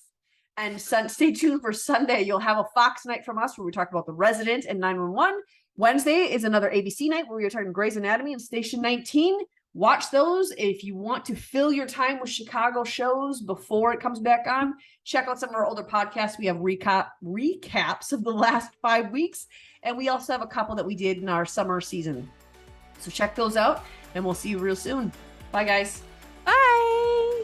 And stay tuned for Sunday. You'll have a Fox night from us where we talk about The Resident and 911. Wednesday is another ABC night where we are talking Grey's Anatomy and Station 19. Watch those. If you want to fill your time with Chicago shows before it comes back on, check out some of our older podcasts. We have recaps of the last 5 weeks, and we also have a couple that we did in our summer season. So check those out, and we'll see you real soon. Bye, guys. Bye.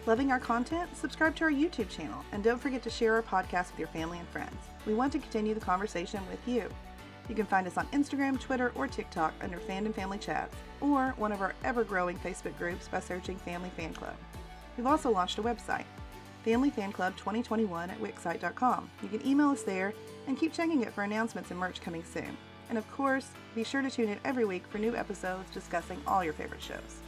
Loving our content? Subscribe to our YouTube channel, and don't forget to share our podcast with your family and friends. We want to continue the conversation with you. You can find us on Instagram, Twitter, or TikTok under Fandom Family Chats, or one of our ever-growing Facebook groups by searching Family Fan Club. We've also launched a website, Family Fan Club 2021 at Wixsite.com. You can email us there and keep checking it for announcements and merch coming soon. And of course, be sure to tune in every week for new episodes discussing all your favorite shows.